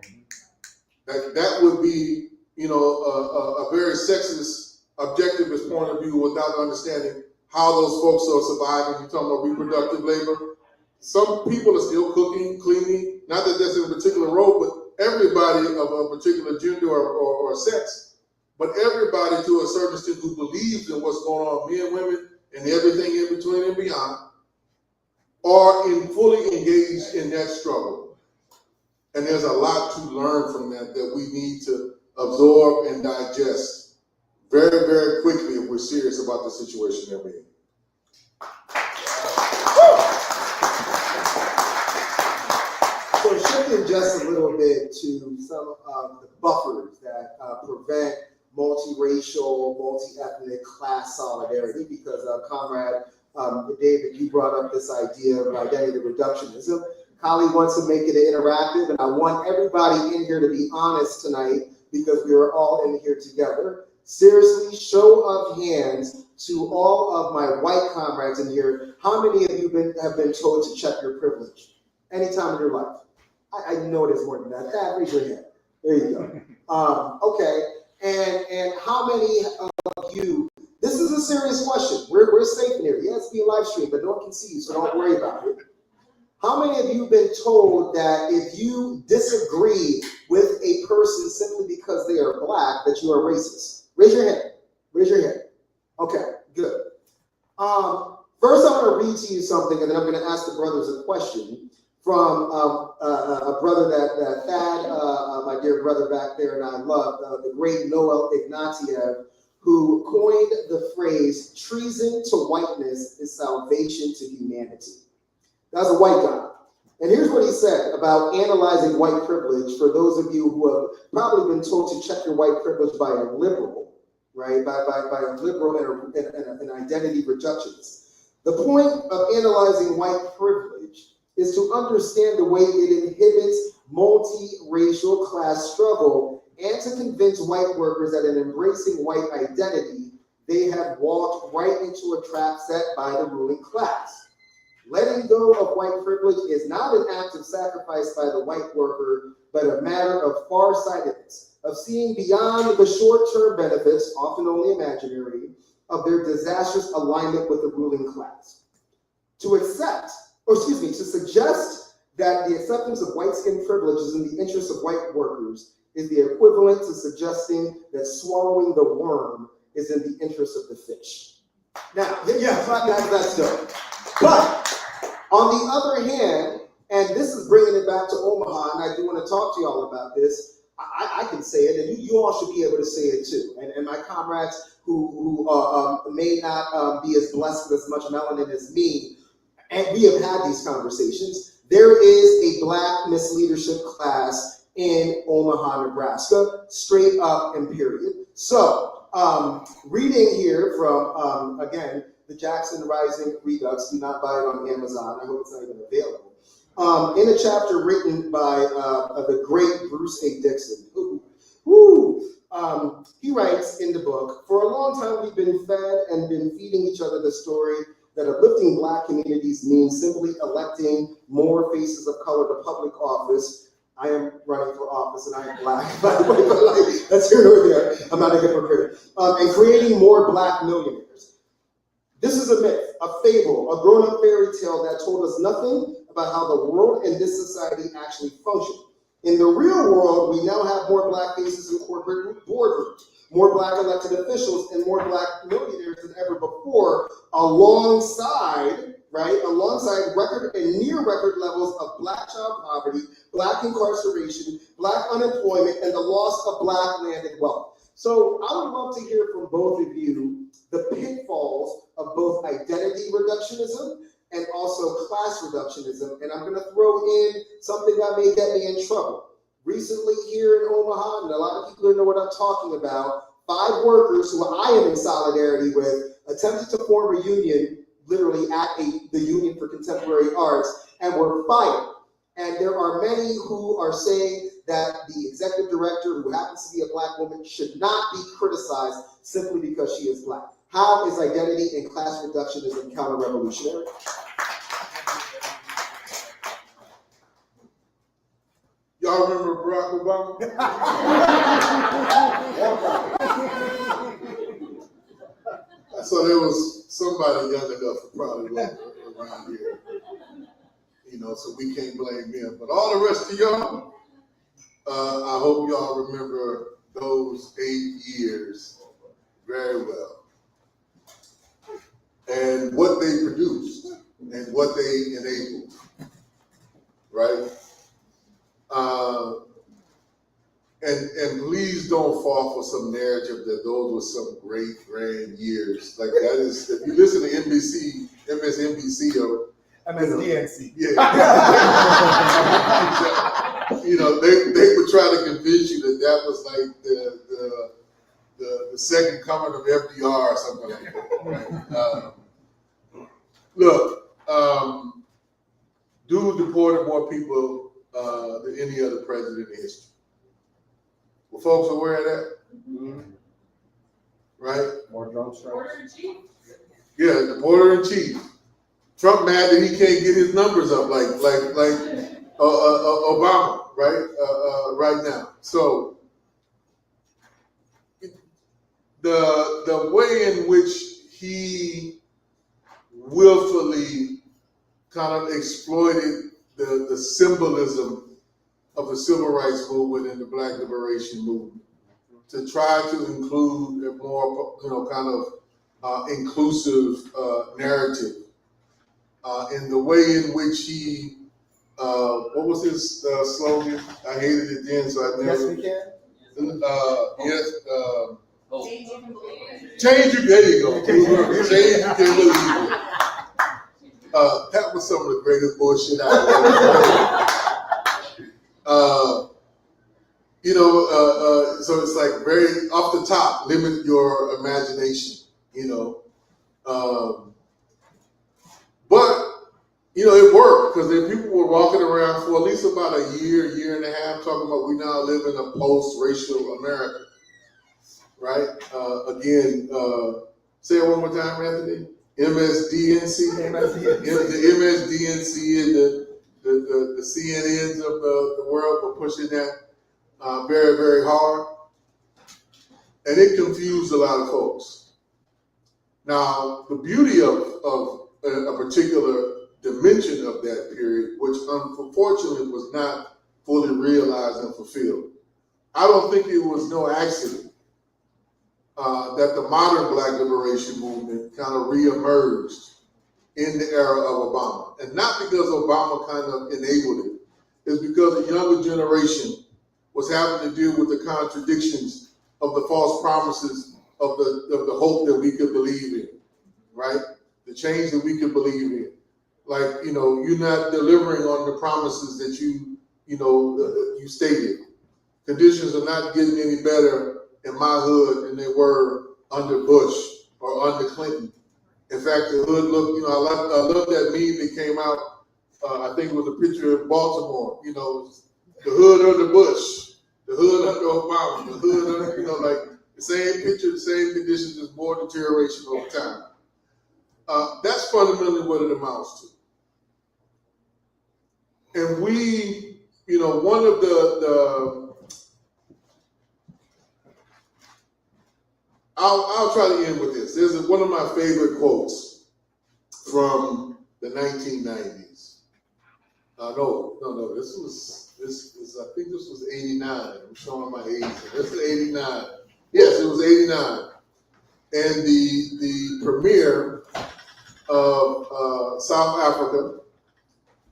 That would be, a very sexist, objectivist point of view without understanding how those folks are surviving. You're talking about reproductive labor. Some people are still cooking, cleaning, not that that's in a particular role, but everybody of a particular gender or sex, but everybody to a certain extent who believes in what's going on, men, women, and everything in between and beyond, are fully engaged in that struggle. And there's a lot to learn from that we need to absorb and digest very, very quickly if we're serious about the situation that we're in. So shifting just a little bit to some of the buffers that prevent multiracial, multi-ethnic class solidarity, because Comrade David, you brought up this idea of identity reductionism. Kali wants to make it interactive, and I want everybody in here to be honest tonight because we are all in here together. Seriously, show of hands to all of my white comrades in here. How many of you have been told to check your privilege any time in your life? I know there's more than that. Dad, raise your hand. There you go. Okay, and how many of you? This is a serious question. We're safe in here. Yes, it's being live streamed, but no one can see you, so don't worry about it. How many of you have been told that if you disagree with a person simply because they are black, that you are racist? Raise your hand. Raise your hand. Okay, good. First, I'm going to read to you something, and then I'm going to ask the brothers a question from a brother that Thad, my dear brother back there, and I love, the great Noel Ignatieff, who coined the phrase, treason to whiteness is salvation to humanity. That's a white guy. And here's what he said about analyzing white privilege for those of you who have probably been told to check your white privilege by a liberal, right? By a liberal and an identity reductionist. The point of analyzing white privilege is to understand the way it inhibits multiracial class struggle and to convince white workers that in embracing white identity, they have walked right into a trap set by the ruling class. Letting go of white privilege is not an act of sacrifice by the white worker, but a matter of farsightedness, of seeing beyond the short-term benefits, often only imaginary, of their disastrous alignment with the ruling class. To suggest that the acceptance of white skin privilege is in the interest of white workers is the equivalent to suggesting that swallowing the worm is in the interest of the fish. Now, that's done. But on the other hand, and this is bringing it back to Omaha, and I do want to talk to y'all about this. I can say it, and you all should be able to say it too. And my comrades who may not be as blessed with as much melanin as me, and we have had these conversations. There is a black misleadership class in Omaha, Nebraska, straight up and period. So, reading here from, again, the Jackson Rising Redux. Do not buy it on Amazon. I hope it's not even available. In a chapter written by the great Bruce A. Dixon. He writes in the book, for a long time we've been fed and been feeding each other the story that uplifting Black communities means simply electing more faces of color to public office. I am running for office and I am Black, by the way, but like, that's here nor there. I'm not a hypocrite. And creating more Black millionaires. This is a myth, a fable, a grown-up fairy tale that told us nothing about how the world and this society actually function. In the real world, we now have more Black faces in corporate boardrooms, more Black elected officials, and more Black millionaires than ever before, alongside record and near record levels of Black child poverty, Black incarceration, Black unemployment, and the loss of Black landed wealth. So I would love to hear from both of you the pitfalls of both identity reductionism and also class reductionism. And I'm going to throw in something that may get me in trouble. Recently here in Omaha, and a lot of people know what I'm talking about, 5 workers who I am in solidarity with attempted to form a union, literally at the Union for Contemporary Arts, and were fired. And there are many who are saying that the executive director, who happens to be a Black woman, should not be criticized simply because she is Black. How is identity and class reductionism counter-revolutionary? Y'all remember Barack Obama? So there was somebody young enough who probably wasn't around here, so we can't blame him. But all the rest of y'all, I hope y'all remember those 8 years very well. And what they produced and what they enabled, right? And please don't fall for some narrative that those were some great grand years. Like that is, if you listen to MSNBC or MSDNC. yeah, they would try to convince you that was like the second coming of FDR or something like that. Right? Look, dude deported more people than any other president in history. Were folks aware of that? Mm-hmm. Right? More drone strikes. Order-in-chief. Yeah, the Commander-in-Chief. Trump mad that he can't get his numbers up like Obama, right? Right now. So the way in which he willfully kind of exploited the symbolism of the civil rights movement and the Black liberation movement to try to include a more, inclusive narrative. And the way in which he, what was his slogan? I hated it then, so I never. Yes, we can. Change you, there you go. Change you can believe it. That was some of the greatest bullshit I ever heard. So it's like very off the top, limit your imagination, But, it worked because then people were walking around for at least about a year and a half talking about we now live in a post-racial America, right? Again, say it one more time, Anthony. MSDNC. The MSDNC and the CNNs of the world were pushing that very, very hard. And it confused a lot of folks. Now, the beauty of a particular dimension of that period, which unfortunately was not fully realized and fulfilled. I don't think it was no accident that the modern Black liberation movement kind of reemerged in the era of Obama. And not because Obama kind of enabled it. It's because a younger generation was having to deal with the contradictions of the false promises of the hope that we could believe in, right? The change that we could believe in. Like, you're not delivering on the promises that you stated. Conditions are not getting any better in my hood than they were under Bush or under Clinton. In fact, the hood look, I love that meme that came out. I think it was a picture of Baltimore. The hood under Bush, the hood under Obama, the hood under, like the same picture, the same conditions, just more deterioration over time. That's fundamentally what it amounts to. And we, one of I'll try to end with this. There's one of my favorite quotes from the 1990s. No. This is I think this was 89. I'm showing my age. This is 89. Yes, it was 89. And the premier of South Africa,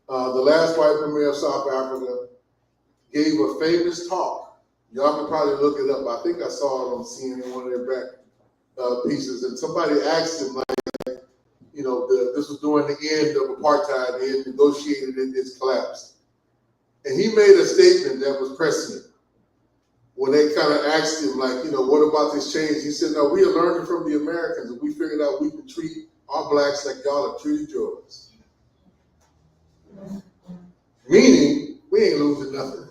the last white premier of South Africa, gave a famous talk. Y'all can probably look it up. I think I saw it on CNN, one of their back pieces. And somebody asked him, this was during the end of apartheid. They had negotiated and it's collapsed. And he made a statement that was prescient. When they kind of asked him, what about this change? He said, no, we are learning from the Americans, and we figured out we can treat our blacks like y'all have treated yours. Meaning, we ain't losing nothing,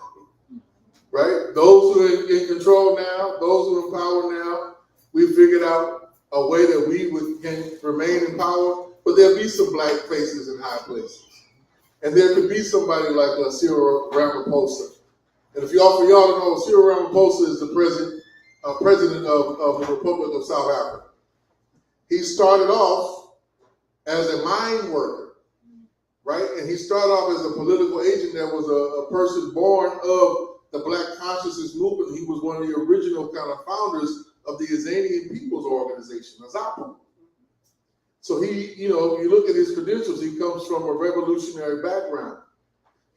right? Those who are in control now, those who are in power now, we figured out a way that we can remain in power, but there'll be some black faces in high places. And there could be somebody like Cyril Ramaphosa. And if y'all don't know, Cyril Ramaphosa is the president of the Republic of South Africa. He started off as a mine worker, right? And he started off as a political agent that was a person born of the Black Consciousness movement. He was one of the original kind of founders of the Azanian People's Organization, AZAPU. So he, if you look at his credentials, he comes from a revolutionary background.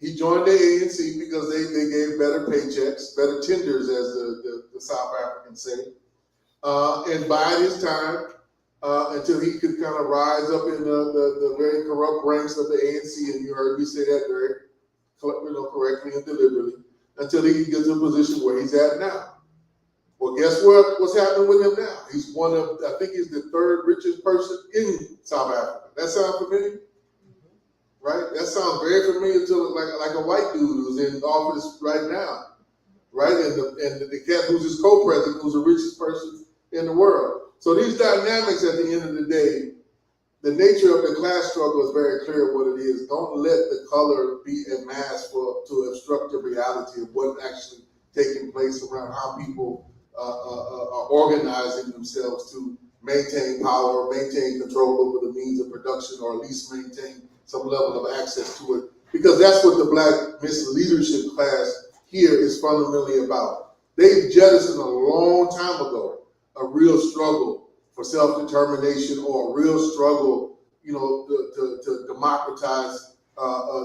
He joined the ANC because they gave better paychecks, better tenders, as the South Africans say. And bided his time until he could kind of rise up in the very corrupt ranks of the ANC. And you heard me say that very correctly and deliberately, until he could get to a position where he's at now. Well, guess what's happening with him now? He's I think he's the third richest person in South Africa. That sound familiar? Right? That sounds very familiar to like a white dude who's in office right now, right? And the cat who's his co-president, who's the richest person in the world. So these dynamics, at the end of the day, the nature of the class struggle is very clear what it is. Don't let the color be a mask to obstruct the reality of what's actually taking place around how people are organizing themselves to maintain power, maintain control over the means of production, or at least maintain some level of access to it. Because that's what the Black leadership class here is fundamentally about. They've jettisoned a long time ago a real struggle for self-determination, or a real struggle, to democratize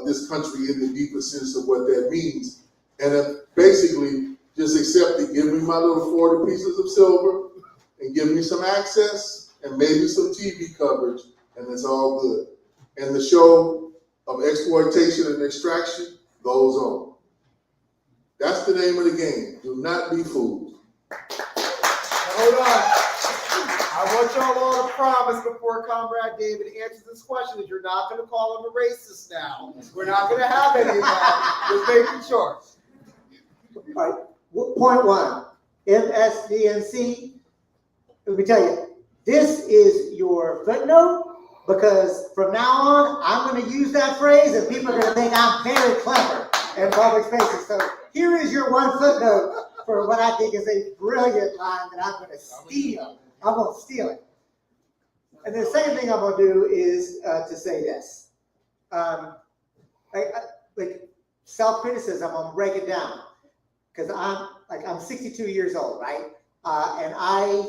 this country in the deepest sense of what that means. And basically, just accept it. Give me my little 40 pieces of silver and give me some access and maybe some TV coverage, and it's all good. And the show of exploitation and extraction goes on. That's the name of the game. Do not be fooled. Hold on. I want y'all all to promise before Comrade David answers this question that you're not going to call him a racist now. We're not going to have any of that. Just making sure. All right. Point one, MSDNC, let me tell you, this is your footnote, because from now on, I'm going to use that phrase and people are going to think I'm very clever in public spaces. So here is your one footnote for what I think is a brilliant line that I'm going to steal. I'm going to steal it. And the second thing I'm going to do is to say this. Like self-criticism, I'm going to break it down. Because I'm 62 years old, right? And I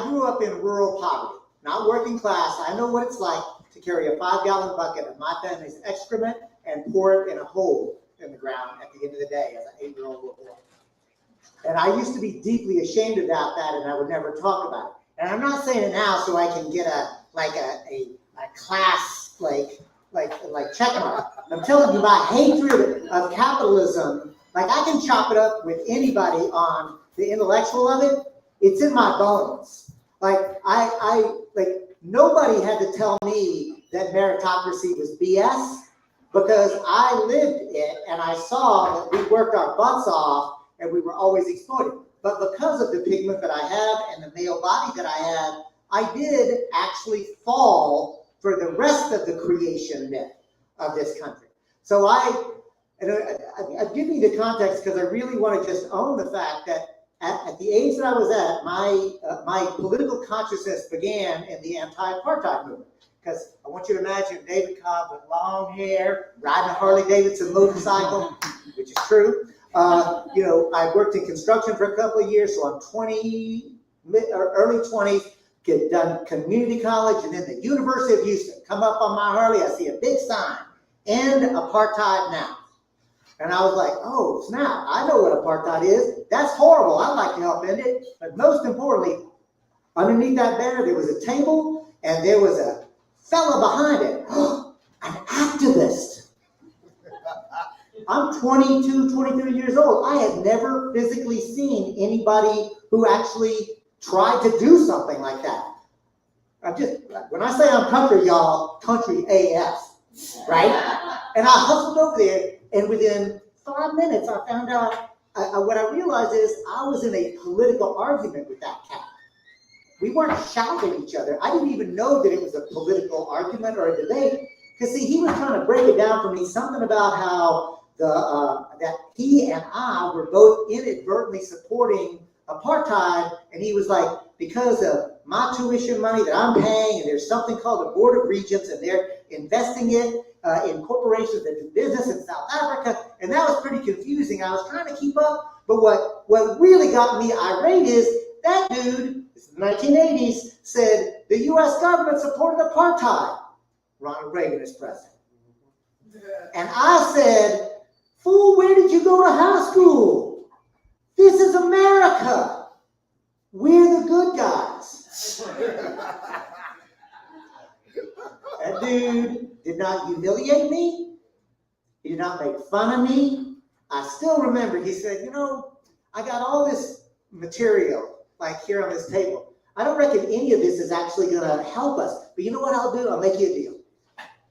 grew up in rural poverty, not working class. I know what it's like to carry a 5-gallon bucket of my family's excrement and pour it in a hole in the ground at the end of the day as an 8-year-old little boy. And I used to be deeply ashamed about that, and I would never talk about it. And I'm not saying it now so I can get a class check mark. I'm telling you, my hatred of capitalism. Like, I can chop it up with anybody on the intellectual of it. It's in my bones. Nobody had to tell me that meritocracy was BS, because I lived it and I saw that we worked our butts off and we were always exploited. But because of the pigment that I have and the male body that I have, I did actually fall for the rest of the creation myth of this country. So I've given you the context because I really want to just own the fact that at the age that I was at, my political consciousness began in the anti-apartheid movement. Because I want you to imagine David Cobb with long hair, riding a Harley-Davidson motorcycle, which is true. I worked in construction for a couple of years, so I'm 20, or early 20s, get done community college, and then the University of Houston. Come up on my Harley, I see a big sign, end apartheid now. And I was like, oh, snap, I know what apartheid is. That's horrible. I'd like to help end it. But most importantly, underneath that banner, there was a table, and there was a fella behind it. An activist. I'm 22, 23 years old. I had never physically seen anybody who actually tried to do something like that. When I say I'm country, y'all, country AF, right? And I hustled over there, and within 5 minutes, I found out, what I realized is I was in a political argument with that cat. We weren't shouting at each other. I didn't even know that it was a political argument or a debate, because see, he was trying to break it down for me, something about how that he and I were both inadvertently supporting apartheid, and he was like, because of my tuition money that I'm paying, and there's something called the Board of Regents, and they're investing it in corporations that do business in South Africa, and that was pretty confusing. I was trying to keep up, but what really got me irate is that dude, it's the 1980s, said the U.S. government supported apartheid. Ronald Reagan is president. And I said, fool, where did you go to high school? This is America. We're the good guys. That dude did not humiliate me. He did not make fun of me. I still remember, he said, I got all this material, like here on this table. I don't reckon any of this is actually going to help us. But you know what I'll do? I'll make you a deal.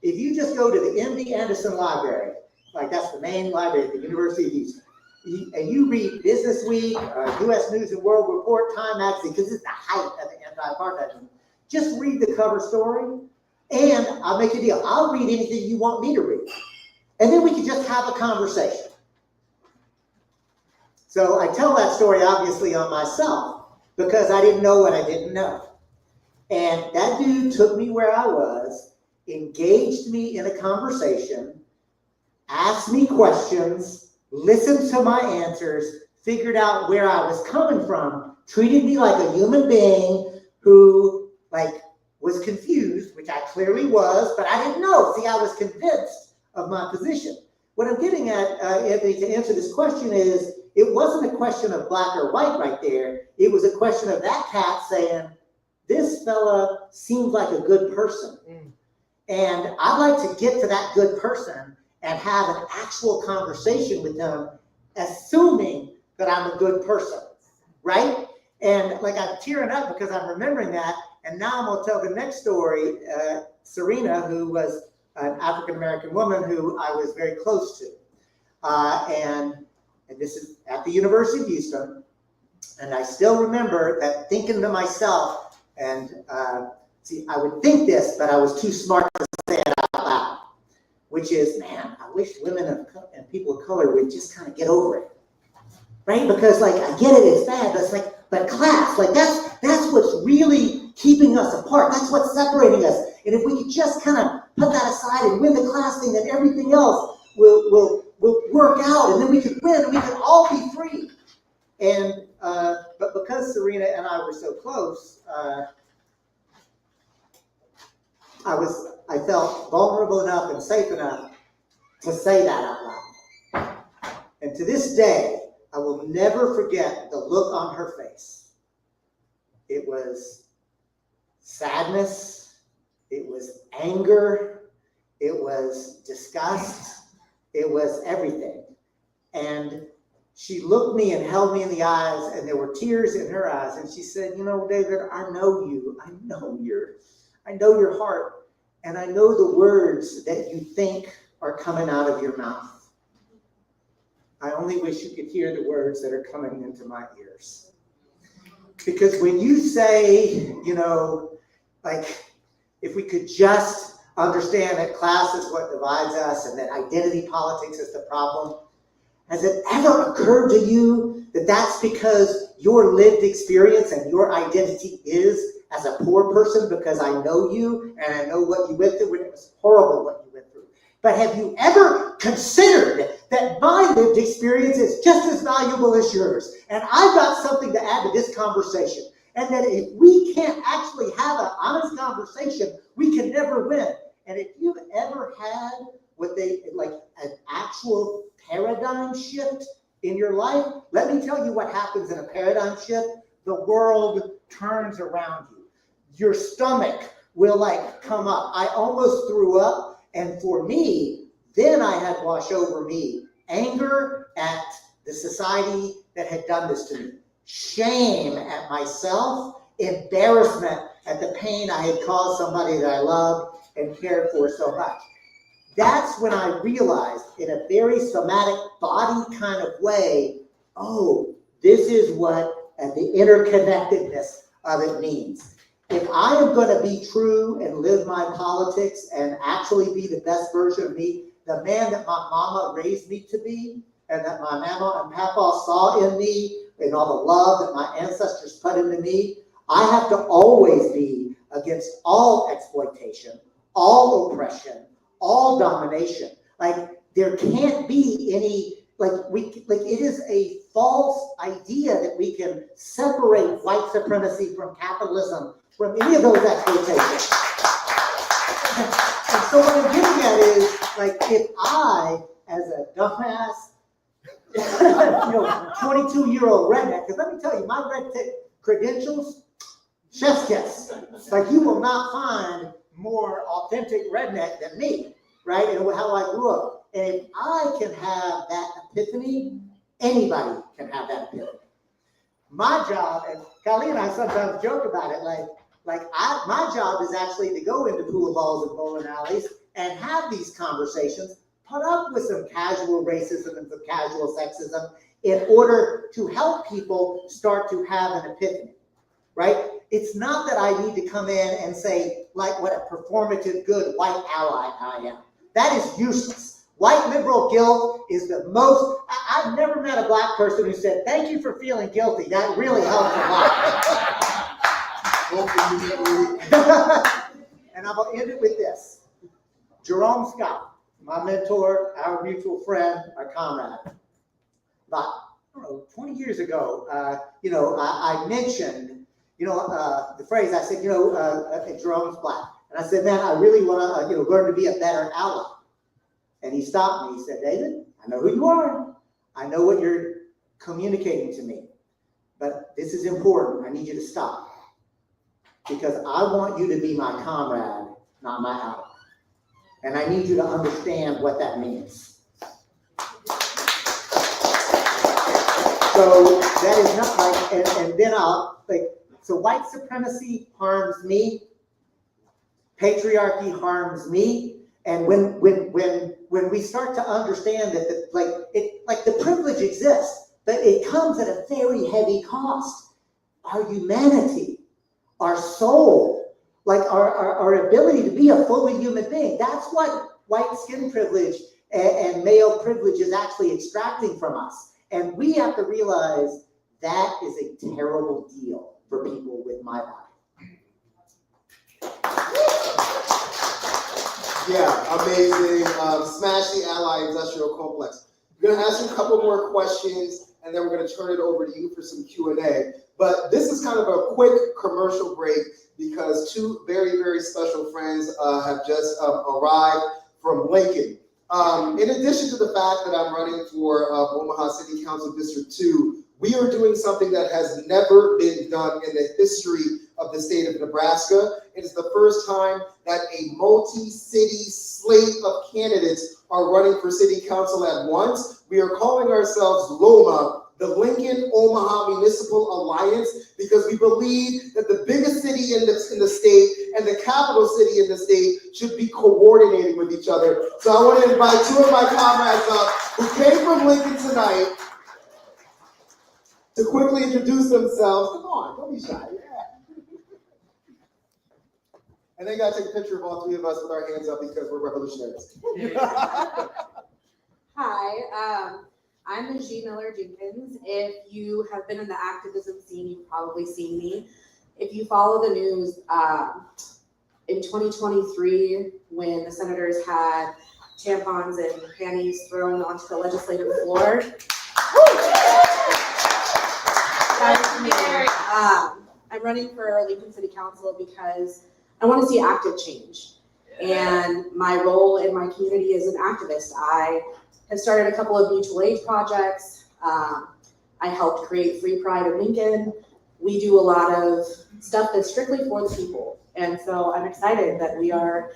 If you just go to the M.D. Anderson Library, like that's the main library at the University of Houston, and you read Business Week, U.S. News and World Report, Time Magazine, because it's the height of the anti-apartheid movement, just read the cover story, and I'll make a deal. I'll read anything you want me to read. And then we can just have a conversation. So I tell that story, obviously, on myself, because I didn't know what I didn't know. And that dude took me where I was, engaged me in a conversation, asked me questions, listened to my answers, figured out where I was coming from, treated me like a human being who, was confused, which I clearly was, but I didn't know. See, I was convinced of my position. What I'm getting at, Anthony, to answer this question is, it wasn't a question of black or white right there. It was a question of that cat saying, this fella seems like a good person. And I'd like to get to that good person and have an actual conversation with them, assuming that I'm a good person, right? And I'm tearing up because I'm remembering that. And now I'm gonna tell the next story. Serena, who was an African-American woman who I was very close to. And this is at the University of Houston. And I still remember that thinking to myself, and I would think this, but I was too smart to say it out loud, which is, man, I wish women and people of color would just kind of get over it, right? Because I get it, it's bad, but class, that's what's really keeping us apart. That's what's separating us. And if we could just kind of put that aside and win the class thing, then everything else will work out, and then we could win, and we could all be free. And but because Serena and I were so close, I felt vulnerable enough and safe enough to say that out loud. And to this day, I will never forget the look on her face. It was sadness, it was anger, it was disgust, it was everything. And she looked me and held me in the eyes, and there were tears in her eyes. And she said, you know, David, I know you. I know your heart. And I know the words that you think are coming out of your mouth. I only wish you could hear the words that are coming into my ears. Because when you say, you know, like, if we could just understand that class is what divides us and that identity politics is the problem, has it ever occurred to you that that's because your lived experience and your identity is as a poor person, because I know you and I know what you went through, and it was horrible what you went through. But have you ever considered that my lived experience is just as valuable as yours? And I've got something to add to this conversation. And that if we can't actually have an honest conversation, we can never win. And if you've ever had what they, like an actual paradigm shift in your life, let me tell you what happens in a paradigm shift. The world turns around you. Your stomach will like come up. I almost threw up. And for me, then I had wash over me anger at the society that had done this to me, shame at myself, embarrassment at the pain I had caused somebody that I loved and cared for so much. That's when I realized, in a very somatic body kind of way, oh, this is what the interconnectedness of it means. If I am going to be true and live my politics and actually be the best version of me, the man that my mama raised me to be, and that my mama and papa saw in me, and all the love that my ancestors put into me, I have to always be against all exploitation, all oppression, all domination. Like, there can't be any, it is a false idea that we can separate white supremacy from capitalism, from any of those exploitations. And so what I'm getting at is, like, if I, as a dumbass, 22-year-old redneck, because let me tell you, my redneck credentials, chef's kiss. Like, you will not find more authentic redneck than me, right? And how I grew up. And if I can have that epiphany, anybody can have that epiphany. My job, and Kali and I sometimes joke about it, my job is actually to go into pool halls and bowling alleys and have these conversations, put up with some casual racism and some casual sexism in order to help people start to have an epiphany, right? It's not that I need to come in and say, like, what a performative good white ally I am. That is useless. White liberal guilt is the most, I've never met a black person who said, thank you for feeling guilty. That really helps a lot. And I'm going to end it with this. Jerome Scott, my mentor, our mutual friend, our comrade. About 20 years ago, I mentioned, the phrase, I said, Jerome's black. And I said, man, I really want to, learn to be a better ally. And he stopped me. He said, David, I know who you are. I know what you're communicating to me. But this is important. I need you to stop. Because I want you to be my comrade, not my ally. And I need you to understand what that means. So that is not like, and then so white supremacy harms me. Patriarchy harms me. And when we start to understand that the privilege exists, but it comes at a very heavy cost. Our humanity, our soul, like our ability to be a fully human being. That's what white skin privilege and male privilege is actually extracting from us. And we have to realize that is a terrible deal for people with my body. Yeah, amazing. Smash the Ally Industrial Complex. I'm going to ask you a couple more questions, and then we're going to turn it over to you for some Q&A. But this is kind of a quick commercial break because two very, very special friends have just arrived from Lincoln. In addition to the fact that I'm running for Omaha City Council District 2, we are doing something that has never been done in the history of the state of Nebraska. It is the first time that a multi-city slate of candidates are running for city council at once. We are calling ourselves LOMA, the Lincoln Omaha Municipal Alliance, because we believe that the biggest city in the state and the capital city in the state should be coordinating with each other. So I want to invite two of my comrades up who came from Lincoln tonight to quickly introduce themselves. Come on, don't be shy. Yeah. And then gotta take a picture of all three of us with our hands up because we're revolutionaries. Hi, I'm Najee Miller-Jenkins. If you have been in the activism scene, you've probably seen me. If you follow the news, in 2023, when the senators had tampons and panties thrown onto the legislative floor, I'm running for Lincoln City Council because I want to see active change. And my role in my community as an activist, I have started a couple of mutual aid projects. I helped create Free Pride in Lincoln. We do a lot of stuff that's strictly for the people. And so I'm excited that we are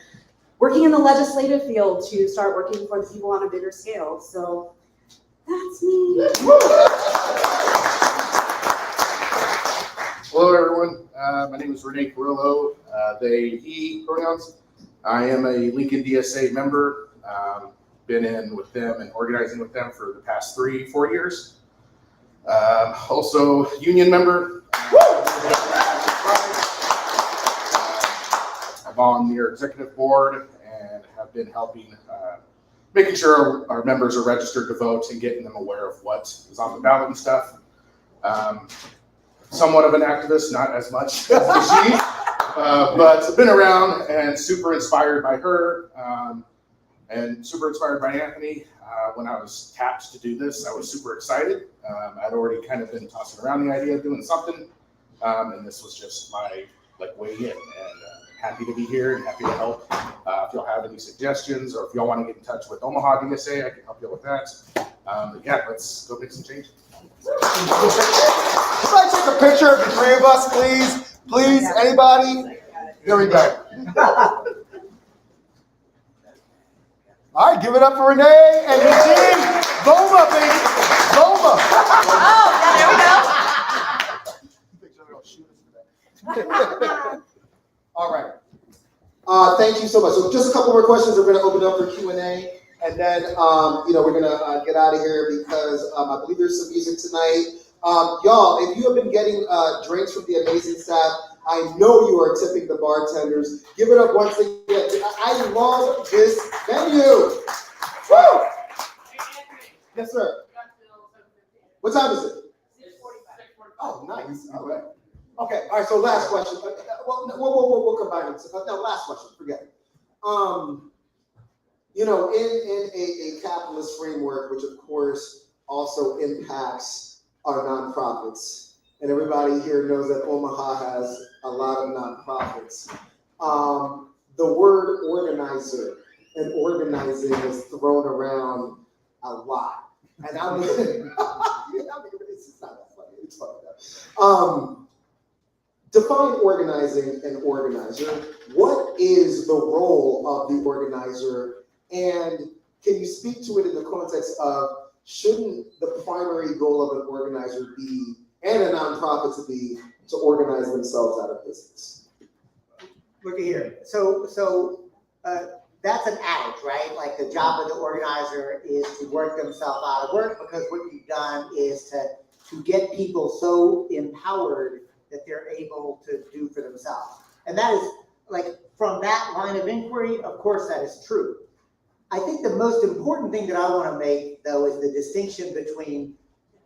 working in the legislative field to start working for the people on a bigger scale. So that's me. Hello, everyone. My name is Renee Carrillo. They, he pronouns. I am a Lincoln DSA member. Been in with them and organizing with them for the past 3-4 years. Also, union member. I'm on their executive board and have been helping making sure our members are registered to vote and getting them aware of what is on the ballot and stuff. Somewhat of an activist, not as much as she, but been around and super inspired by her and super inspired by Anthony. When I was tapped to do this, I was super excited. I'd already kind of been tossing around the idea of doing something, and this was just my way in. And happy to be here and happy to help. If y'all have any suggestions or if y'all want to get in touch with Omaha DSA, I can help you with that. But yeah, let's go make some change. Somebody take a picture of the three of us, please. Please, anybody? There we go. All right, give it up for Renee and Eugene. Loma, baby. Loma. Oh, yeah, All right. Thank you so much. So just a couple more questions. We're going to open up for Q&A. And then, we're going to get out of here because I believe there's some music tonight. Y'all, if you have been getting drinks from the amazing staff, I know you are tipping the bartenders. Give it up once again. I love this venue. Woo! Yes, sir. What time is it? 6:45. Oh, nice. All right. Okay. All right. So last question. We'll combine it. No, last question. Forget it. In a capitalist framework, which of course also impacts our nonprofits, and everybody here knows that Omaha has a lot of nonprofits. The word organizer and organizing is thrown around a lot, and I mean, it's not that funny. It's funny though. Define organizing and organizer. What is the role of the organizer? And can you speak to it in the context of shouldn't the primary goal of an organizer be, and a nonprofit to be, to organize themselves out of business? Look at here. So that's an adage, right? Like the job of the organizer is to work themselves out of work, because what you've done is to get people so empowered that they're able to do for themselves. And that is, from that line of inquiry, of course that is true. I think the most important thing that I want to make, though, is the distinction between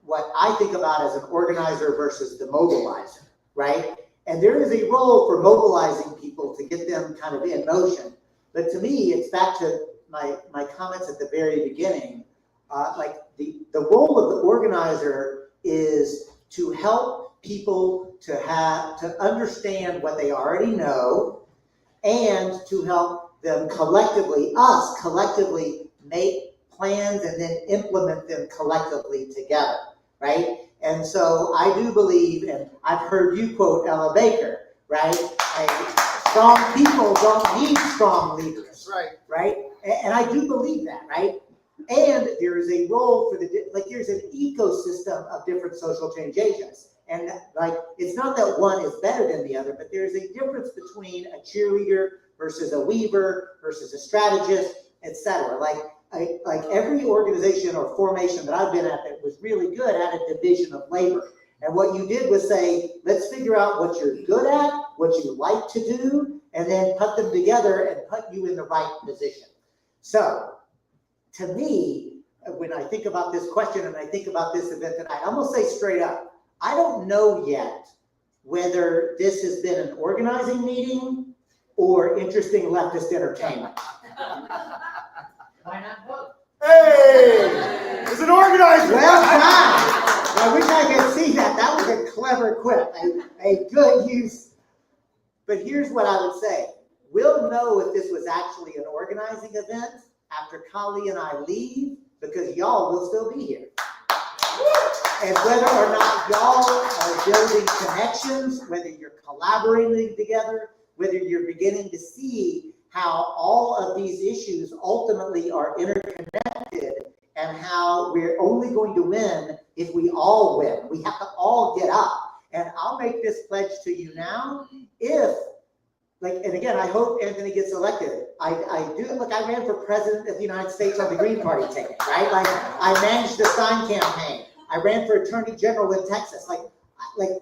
what I think about as an organizer versus the mobilizer, right? And there is a role for mobilizing people to get them kind of in motion. But to me, it's back to my comments at the very beginning. The role of the organizer is to help people to understand what they already know, and to help them collectively make plans and then implement them collectively together, right? And so I do believe, and I've heard you quote Ella Baker, right? Strong people don't need strong leaders, Right. right? And I do believe that, right? And there is a role for there's an ecosystem of different social change agents. And like, it's not that one is better than the other, but there's a difference between a cheerleader versus a weaver versus a strategist, etc. Like every organization or formation that I've been at that was really good at a division of labor. And what you did was say, let's figure out what you're good at, what you like to do, and then put them together and put you in the right position. So, to me, when I think about this question and I think about this event tonight, I'm gonna say straight up, I don't know yet whether this has been an organizing meeting or interesting leftist entertainment. Why not both? Hey, it's an organizer. Well done. I wish I could see that. That was a clever quip, a good use. But here's what I would say. We'll know if this was actually an organizing event after Kali and I leave, because y'all will still be here. And whether or not y'all are building connections, whether you're collaborating together, whether you're beginning to see how all of these issues ultimately are interconnected and how we're only going to win if we all win. We have to all get up. And I'll make this pledge to you now. If, and again, I hope Anthony gets elected. I ran for president of the United States on the Green Party ticket, right? Like, I managed the Stein campaign. I ran for attorney general in Texas.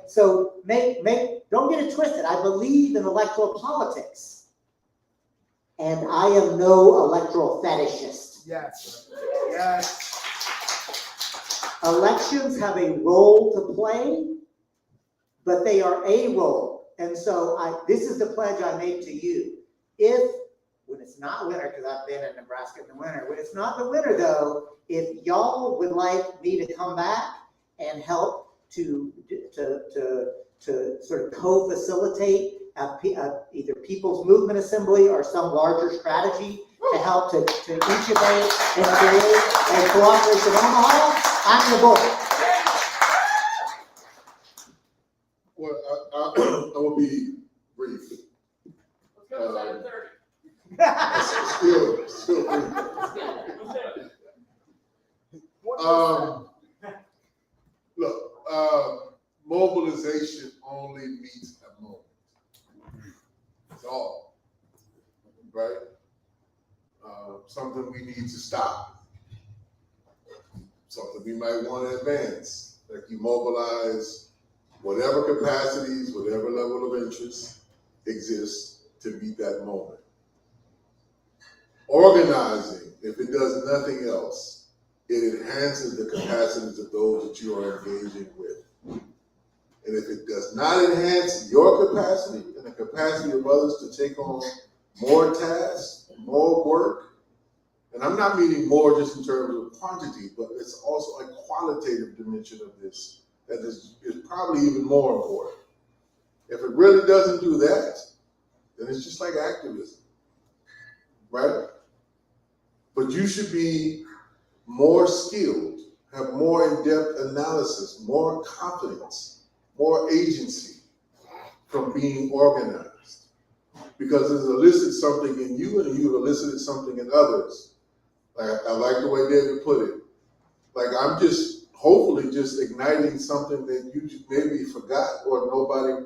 So don't get it twisted. I believe in electoral politics. And I am no electoral fetishist. Yes. Yes. Elections have a role to play, but they are a role. And so this is the pledge I make to you. When it's not winter, because I've been in Nebraska in the winter, when it's not the winter though, if y'all would like me to come back and help to sort of co-facilitate either People's Movement Assembly or some larger strategy to help to incubate and create a cooperation Omaha, I'm your boy. Well, I will be brief. Let's go to 7:30. Still brief. Look, mobilization only meets a moment. That's all, right? Something we need to stop. Something we might want to advance. Like you mobilize whatever capacities, whatever level of interest exists to meet that moment. Organizing, if it does nothing else, it enhances the capacities of those that you are engaging with. And if it does not enhance your capacity and the capacity of others to take on more tasks, more work, and I'm not meaning more just in terms of quantity, but it's also a qualitative dimension of this that is probably even more important. If it really doesn't do that, then it's just like activism, right? But you should be more skilled, have more in-depth analysis, more confidence, more agency from being organized. Because it's elicited something in you and you've elicited something in others. I like the way David put it. Like I'm just hopefully just igniting something that you maybe forgot or nobody,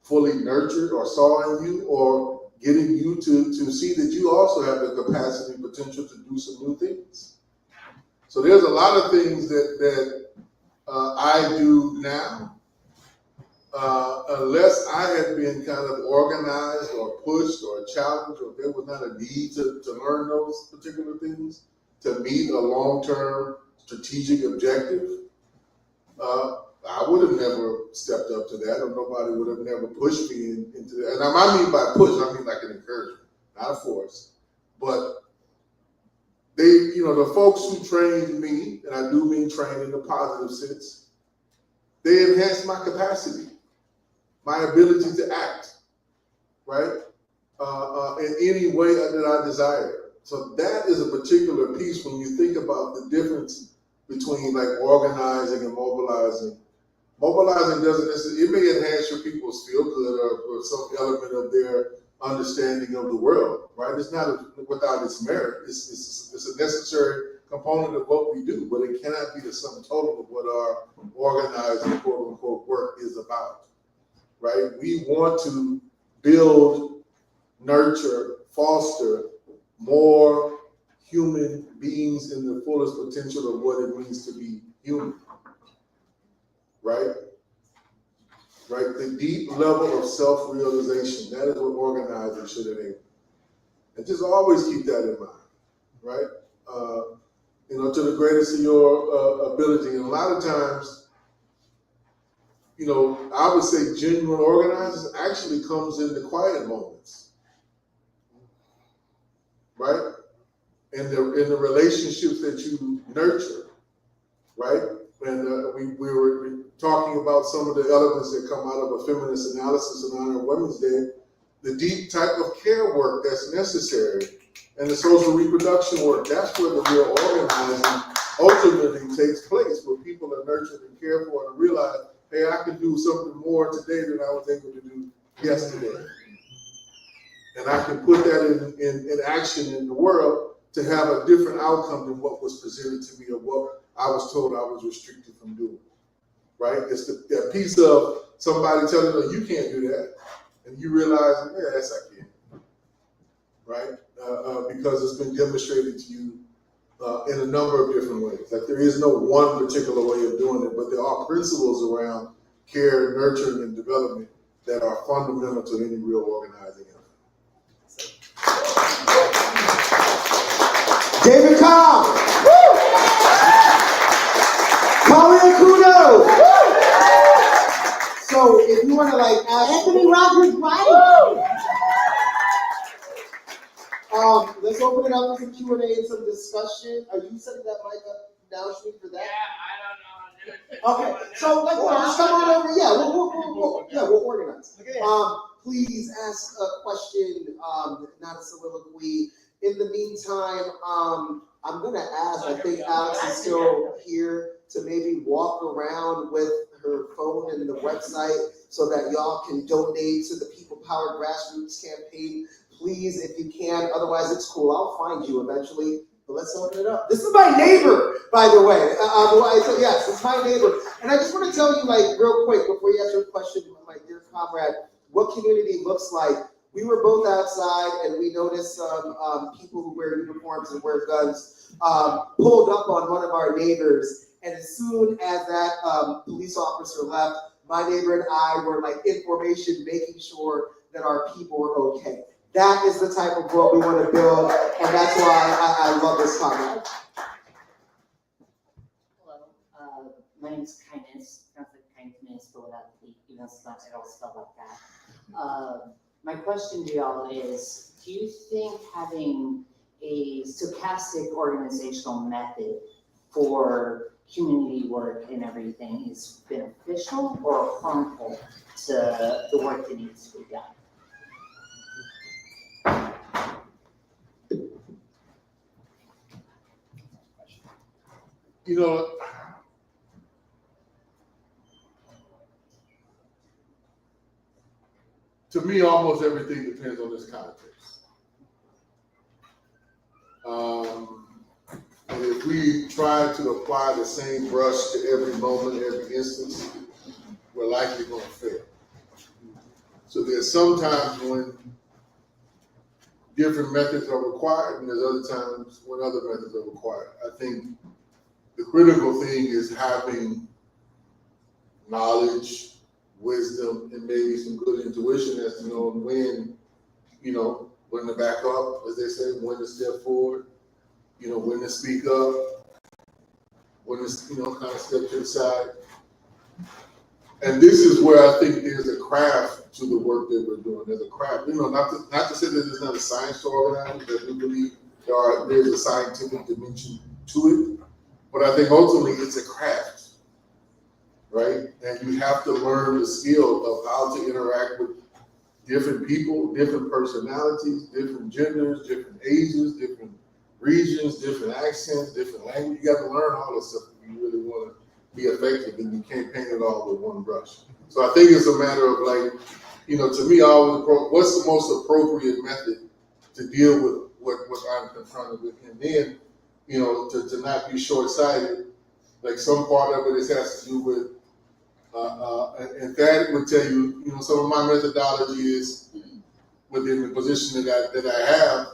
fully nurtured or saw in you, or getting you to see that you also have the capacity and potential to do some new things. So there's a lot of things that I do now, unless I had been kind of organized or pushed or challenged, or there was not a need to learn those particular things to meet a long-term strategic objective, I would have never stepped up to that, or nobody would have never pushed me into that. And I mean by push, I mean like an encouragement, not a force. But they, the folks who trained me, and I do mean trained in a positive sense, they enhanced my capacity, my ability to act, right? In any way that I desire. So that is a particular piece when you think about the difference between like organizing and mobilizing. Mobilizing doesn't necessarily, it may enhance your people's feel good or some element of their understanding of the world, right? It's not without its merit. It's a necessary component of what we do, but it cannot be the sum total of what our organizing, quote unquote, work is about, right? We want to build, nurture, foster more human beings in the fullest potential of what it means to be human, right? Right, the deep level of self-realization, that is what organizing should enable. And just always keep that in mind, right? To the greatest of your ability. And a lot of times, I would say genuine organizing actually comes in the quiet moments, right? In the relationships that you nurture, right? And we were talking about some of the elements that come out of a feminist analysis in honor of Women's Day, the deep type of care work that's necessary, and the social reproduction work. That's where the real organizing ultimately takes place, where people are nurtured and cared for and realize, hey, I can do something more today than I was able to do yesterday. And I can put that in action in the world to have a different outcome than what was presented to me or what I was told I was restricted from doing, right? It's that piece of somebody telling you, you can't do that. And you realize, yeah, yes, I can, right? Because it's been demonstrated to you in a number of different ways. Like there is no one particular way of doing it, but there are principles around care, nurturing, and development that are fundamental to any real organizing effort. David Cobb. Akuno. So if you want to ask Rodgers-Wright. Let's open it up for some Q&A and some discussion. Are you setting that mic up now, Shmi, for that? Yeah, I don't know. Okay, so just come on over. Yeah, we'll organize. Please ask a question, not a soliloquy. In the meantime, I'm gonna ask. I think Alex is still here to maybe walk around with her phone and the website so that y'all can donate to the People Powered Grassroots campaign. Please, if you can. Otherwise, it's cool. I'll find you eventually. But let's open it up. This is my neighbor, by the way. So yes, it's my neighbor. And I just want to tell you, real quick, before you ask your question, my dear comrade, what community looks like. We were both outside, and we noticed some people who wear uniforms and wear guns pulled up on one of our neighbors. And as soon as that police officer left, my neighbor and I were in formation, making sure that our people were okay. That is the type of world we want to build, and that's why I love this comment. Hello, my name is Kindness, sounds like kindness, but without the, even though it's not at all spelled like that. My question to y'all is, do you think having a stochastic organizational method for community work and everything is beneficial or harmful to the work that needs to be done? To me, almost everything depends on this context. And if we try to apply the same brush to every moment, every instance, we're likely going to fail. So there's some times when different methods are required, and there's other times when other methods are required. I think the critical thing is having knowledge, wisdom, and maybe some good intuition as to know when to back up, as they say, when to step forward, when to speak up, when to, kind of step to the side. And this is where I think there's a craft to the work that we're doing. There's a craft, not to say that there's not a science to organize, that we believe there's a scientific dimension to it, but I think ultimately it's a craft, right? And you have to learn the skill of how to interact with different people, different personalities, different genders, different ages, different regions, different accents, different language. You got to learn all this stuff if you really want to be effective, and you can't paint it all with one brush. So I think it's a matter of to me, what's the most appropriate method to deal with what I'm confronted with, and then, to not be short-sighted. Like some part of it has to do with, and that would tell you, some of my methodology is within the position that I have,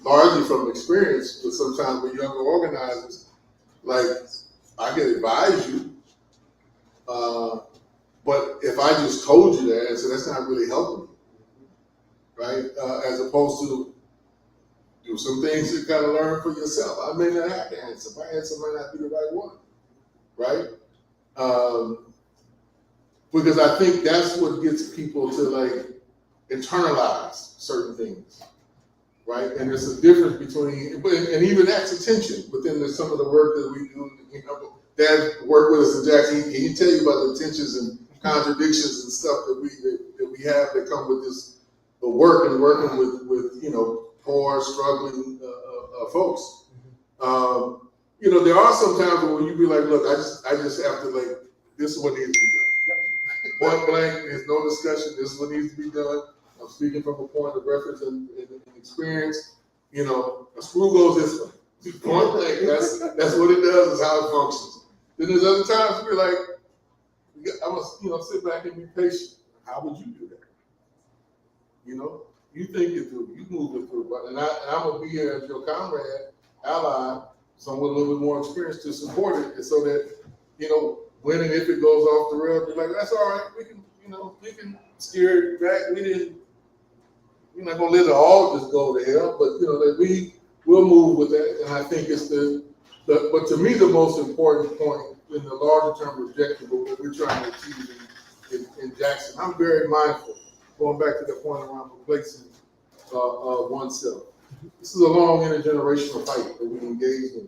largely from experience, but sometimes with younger organizers, like I can advise you, but if I just told you that answer, that's not really helping you, right? As opposed to do some things you gotta learn for yourself. I may not have the answer. My answer might not be the right one, right? Because I think that's what gets people to like internalize certain things, right? And there's a difference between, and even that's attention within some of the work that we do. Dad worked with us in Jackson. He can tell you about the tensions and contradictions and stuff that we have that come with this working with poor, struggling folks. There are some times when you be like, look, I just have to like, this is what needs to be done. Point blank, there's no discussion. This is what needs to be done. I'm speaking from a point of reference and experience. A screw goes this way. Point blank. That's what it does. Is how it functions. Then there's other times we're like, I must, sit back and be patient. How would you do that? You think it through, you move it through. And I'm gonna be here as your comrade, ally, someone with a little bit more experience to support it, and so that when and if it goes off the rail, be like, that's all right. We can steer it back. We're not gonna let it all just go to hell, but that we will move with that. And I think it's but to me, the most important point in the larger term objective of what we're trying to achieve in Jackson, I'm very mindful, going back to the point around replacing oneself. This is a long intergenerational fight that we engage in.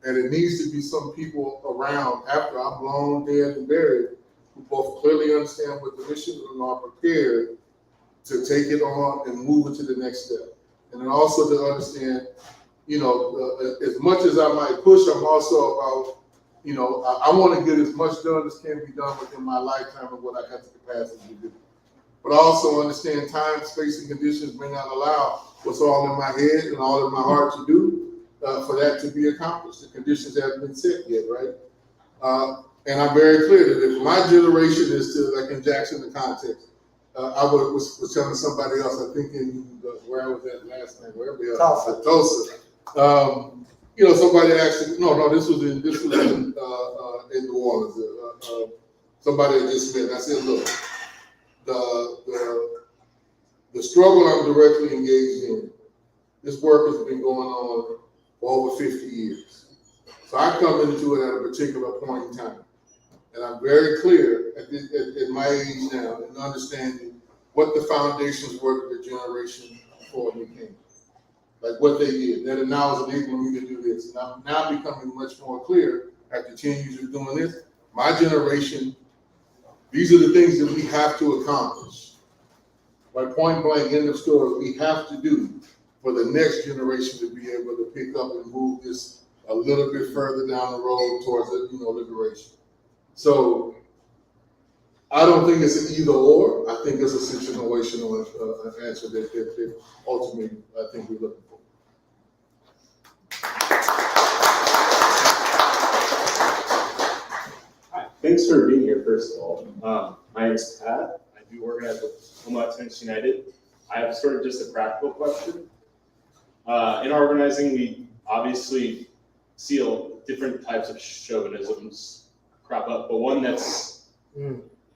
And it needs to be some people around after I'm long dead and buried who both clearly understand what the mission is and are prepared to take it on and move it to the next step. And then also to understand, as much as I might push, I'm also about, I want to get as much done as can be done within my lifetime of what I have the capacity to do. But I also understand time, space, and conditions may not allow what's all in my head and all in my heart to do for that to be accomplished. The conditions haven't been set yet, right? And I'm very clear that if my generation is to, like in Jackson, the context, I was telling somebody else, I think where I was at last night, wherever we are, Tulsa. Somebody asked, no, this was in New Orleans. Somebody had just met, and I said, look, the struggle I'm directly engaged in, this work has been going on for over 50 years. So I come into it at a particular point in time. And I'm very clear at my age now in understanding what the foundations were of the generation before me came. Like what they did, that now is enabling me to do this. And I'm now becoming much more clear after 10 years of doing this. My generation, these are the things that we have to accomplish. By point blank, end of story, we have to do for the next generation to be able to pick up and move this a little bit further down the road towards liberation. So I don't think it's an either or. I think it's a situational answer that ultimately I think we're looking for. Hi, thanks for being here, first of all. My name is Pat. I do organize with Omaha Tennis United. I have sort of just a practical question. In our organizing, we obviously see different types of chauvinisms crop up, but one that's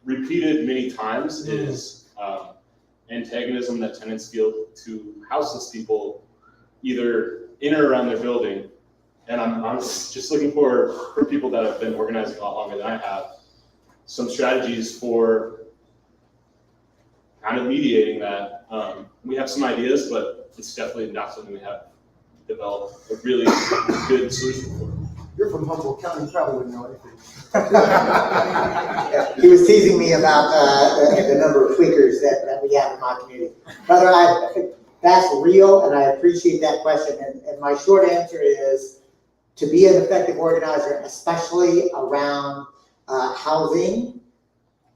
repeated many times is antagonism that tenants feel to houseless people, either in or around their building. And I'm just looking for people that have been organizing a lot longer than I have, some strategies for kind of mediating that. We have some ideas, but it's definitely not something we have developed a really good solution for. You're from Humboldt County, you probably wouldn't know anything. He was teasing me about the number of tweakers that we have in my community. Brother, that's real, and I appreciate that question. And my short answer is to be an effective organizer, especially around housing,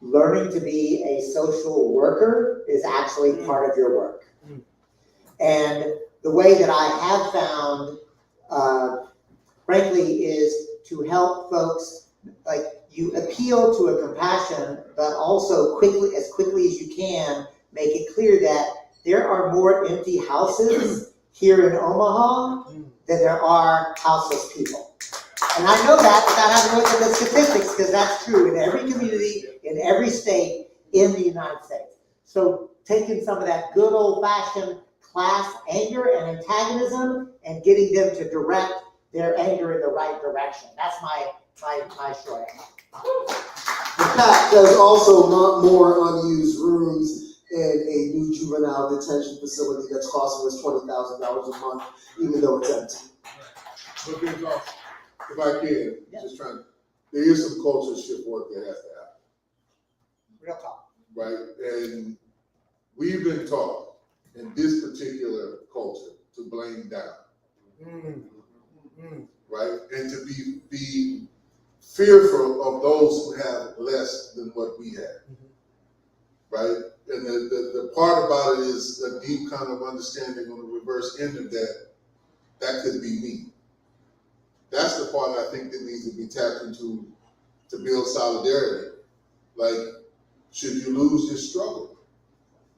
learning to be a social worker is actually part of your work. And the way that I have found, frankly, is to help folks, like you appeal to a compassion, but also as quickly as you can, make it clear that there are more empty houses here in Omaha than there are houseless people. And I know that without having looked at the statistics, because that's true in every community, in every state in the United States. So taking some of that good old-fashioned class anger and antagonism and getting them to direct their anger in the right direction. That's my short answer. The fact there's also more unused rooms in a new juvenile detention facility that's costing us $20,000 a month, even though it's empty. But there's also, if I can, just trying, there is some culture shift work that has to happen, Real talk. right? And we've been taught in this particular culture to blame down, right? And to be fearful of those who have less than what we have, right? And the part about it is a deep kind of understanding on the reverse end of that, that could be me. That's the part I think that needs to be tapped into to build solidarity. Like, should you lose your struggle?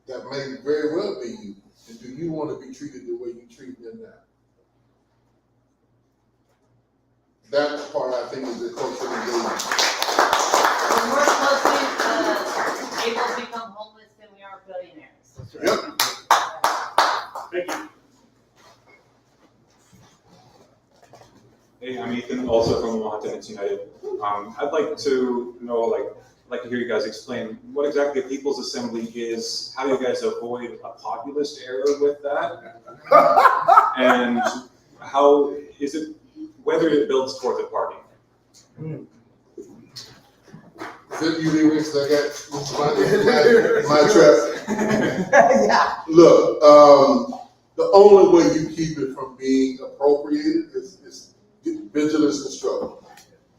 That may very well be you. And do you want to be treated the way you treat them now? That part I think is the cultural engagement. We're more closely able to become homeless than we are billionaires. Yep. Thank you. Hey, I'm Ethan, also from Omaha Tenants United. I'd like to know, I'd like to hear you guys explain what exactly a People's Assembly is, how you guys avoid a populist error with that, and how is it, whether it builds towards a party. Is it you, Lewis? I got my trap. Yeah. Look, the only way you keep it from being appropriated is vigilance and struggle.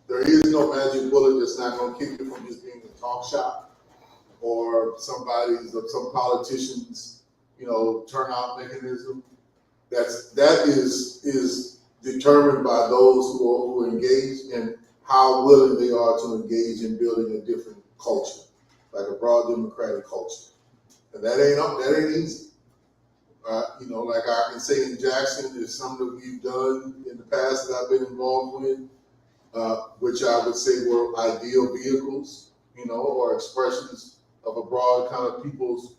There is no magic bullet that's not going to keep you from just being a talk shop or some politician's, turnout mechanism. That is determined by those who engage and how willing they are to engage in building a different culture, like a broad democratic culture. And that ain't easy. Like I can say in Jackson, there's something that we've done in the past that I've been involved with, which I would say were ideal vehicles, or expressions of a broad kind of people's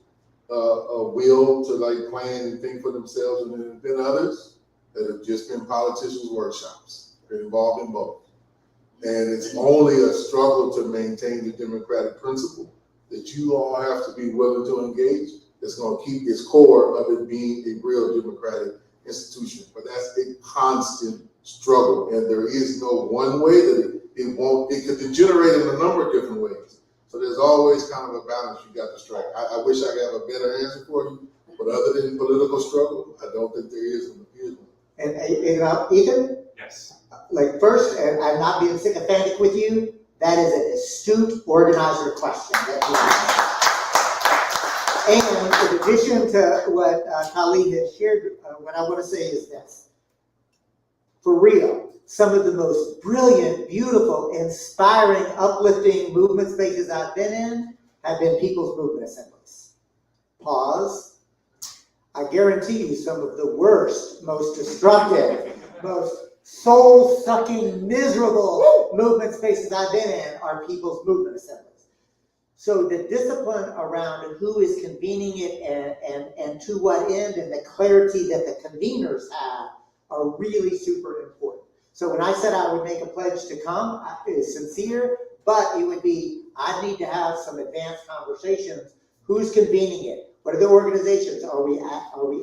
will to plan and think for themselves. And then there have been others that have just been politicians' workshops, been involved in both. And it's only a struggle to maintain the democratic principle that you all have to be willing to engage. That's going to keep its core of it being a real democratic institution. But that's a constant struggle, and there is no one way that it could degenerate in a number of different ways. So there's always kind of a balance you got to strike. I wish I could have a better answer for you, but other than political struggle, I don't think there is one. And Ethan? Yes. First, and I'm not being sycophantic with you, that is an astute organizer question that you asked. And in addition to what Khalid has shared, what I want to say is this. For real, some of the most brilliant, beautiful, inspiring, uplifting movement spaces I've been in have been people's movement assemblies. Pause. I guarantee you some of the worst, most destructive, most soul-sucking, miserable movement spaces I've been in are people's movement assemblies. So the discipline around who is convening it and to what end, and the clarity that the conveners have are really super important. So when I said I would make a pledge to come, it is sincere, but it would be, I need to have some advanced conversations. Who's convening it? What are the organizations? Are we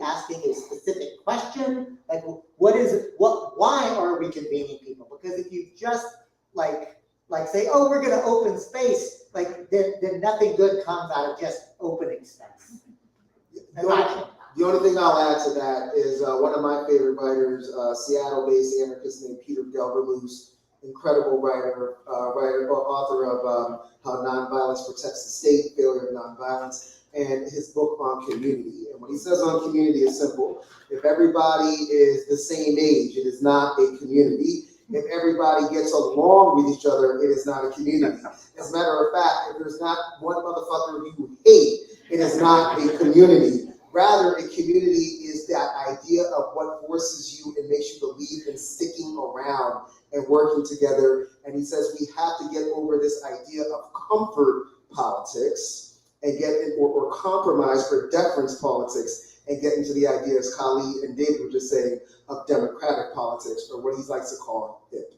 asking a specific question? Why are we convening people? Because if you just say, oh, we're gonna open space, then nothing good comes out of just opening space. The only thing I'll add to that is one of my favorite writers, Seattle-based anarchist named Peter Delverloos. incredible author of How Nonviolence Protects the State, Failure of Nonviolence, and his book on community. And what he says on community is simple. If everybody is the same age, it is not a community. If everybody gets along with each other, it is not a community. As a matter of fact, if there's not one motherfucker you hate, it is not a community. Rather, a community is that idea of what forces you and makes you believe in sticking around and working together. And he says we have to get over this idea of comfort politics and get in, or compromise or deference politics and get into the idea, as Khalid and David were just saying, of democratic politics, or what he likes to call hip.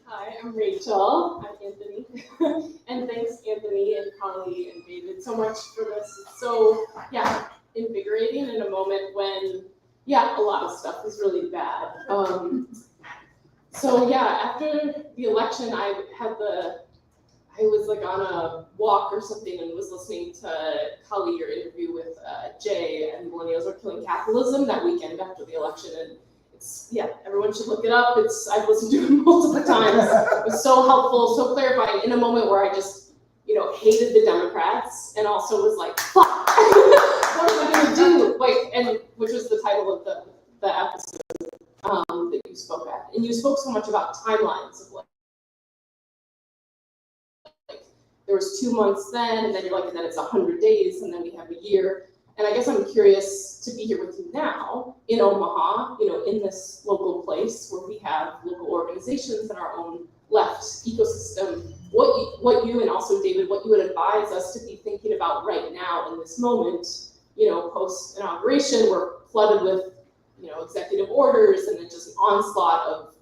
Hi, I'm Rachel. I'm Anthony. And thanks, Anthony and Carly and David, so much for this. It's so, invigorating in a moment when, a lot of stuff is really bad. After the election, I was like on a walk or something and was listening to Kali, your interview with Jay and Millennials Are Killing Capitalism that weekend after the election. And everyone should look it up. I've listened to it multiple times. It was so helpful, so clarifying in a moment where I just, hated the Democrats and also was like, fuck, what am I gonna do? Which was the title of the episode that you spoke at. And you spoke so much about timelines of there was 2 months then, and then you're like, and then it's 100 days, and then we have a year. And I guess I'm curious to be here with you now in Omaha, in this local place where we have local organizations and our own left ecosystem. What you and also David, what you would advise us to be thinking about right now in this moment, post inauguration, we're flooded with, executive orders and then just an onslaught of,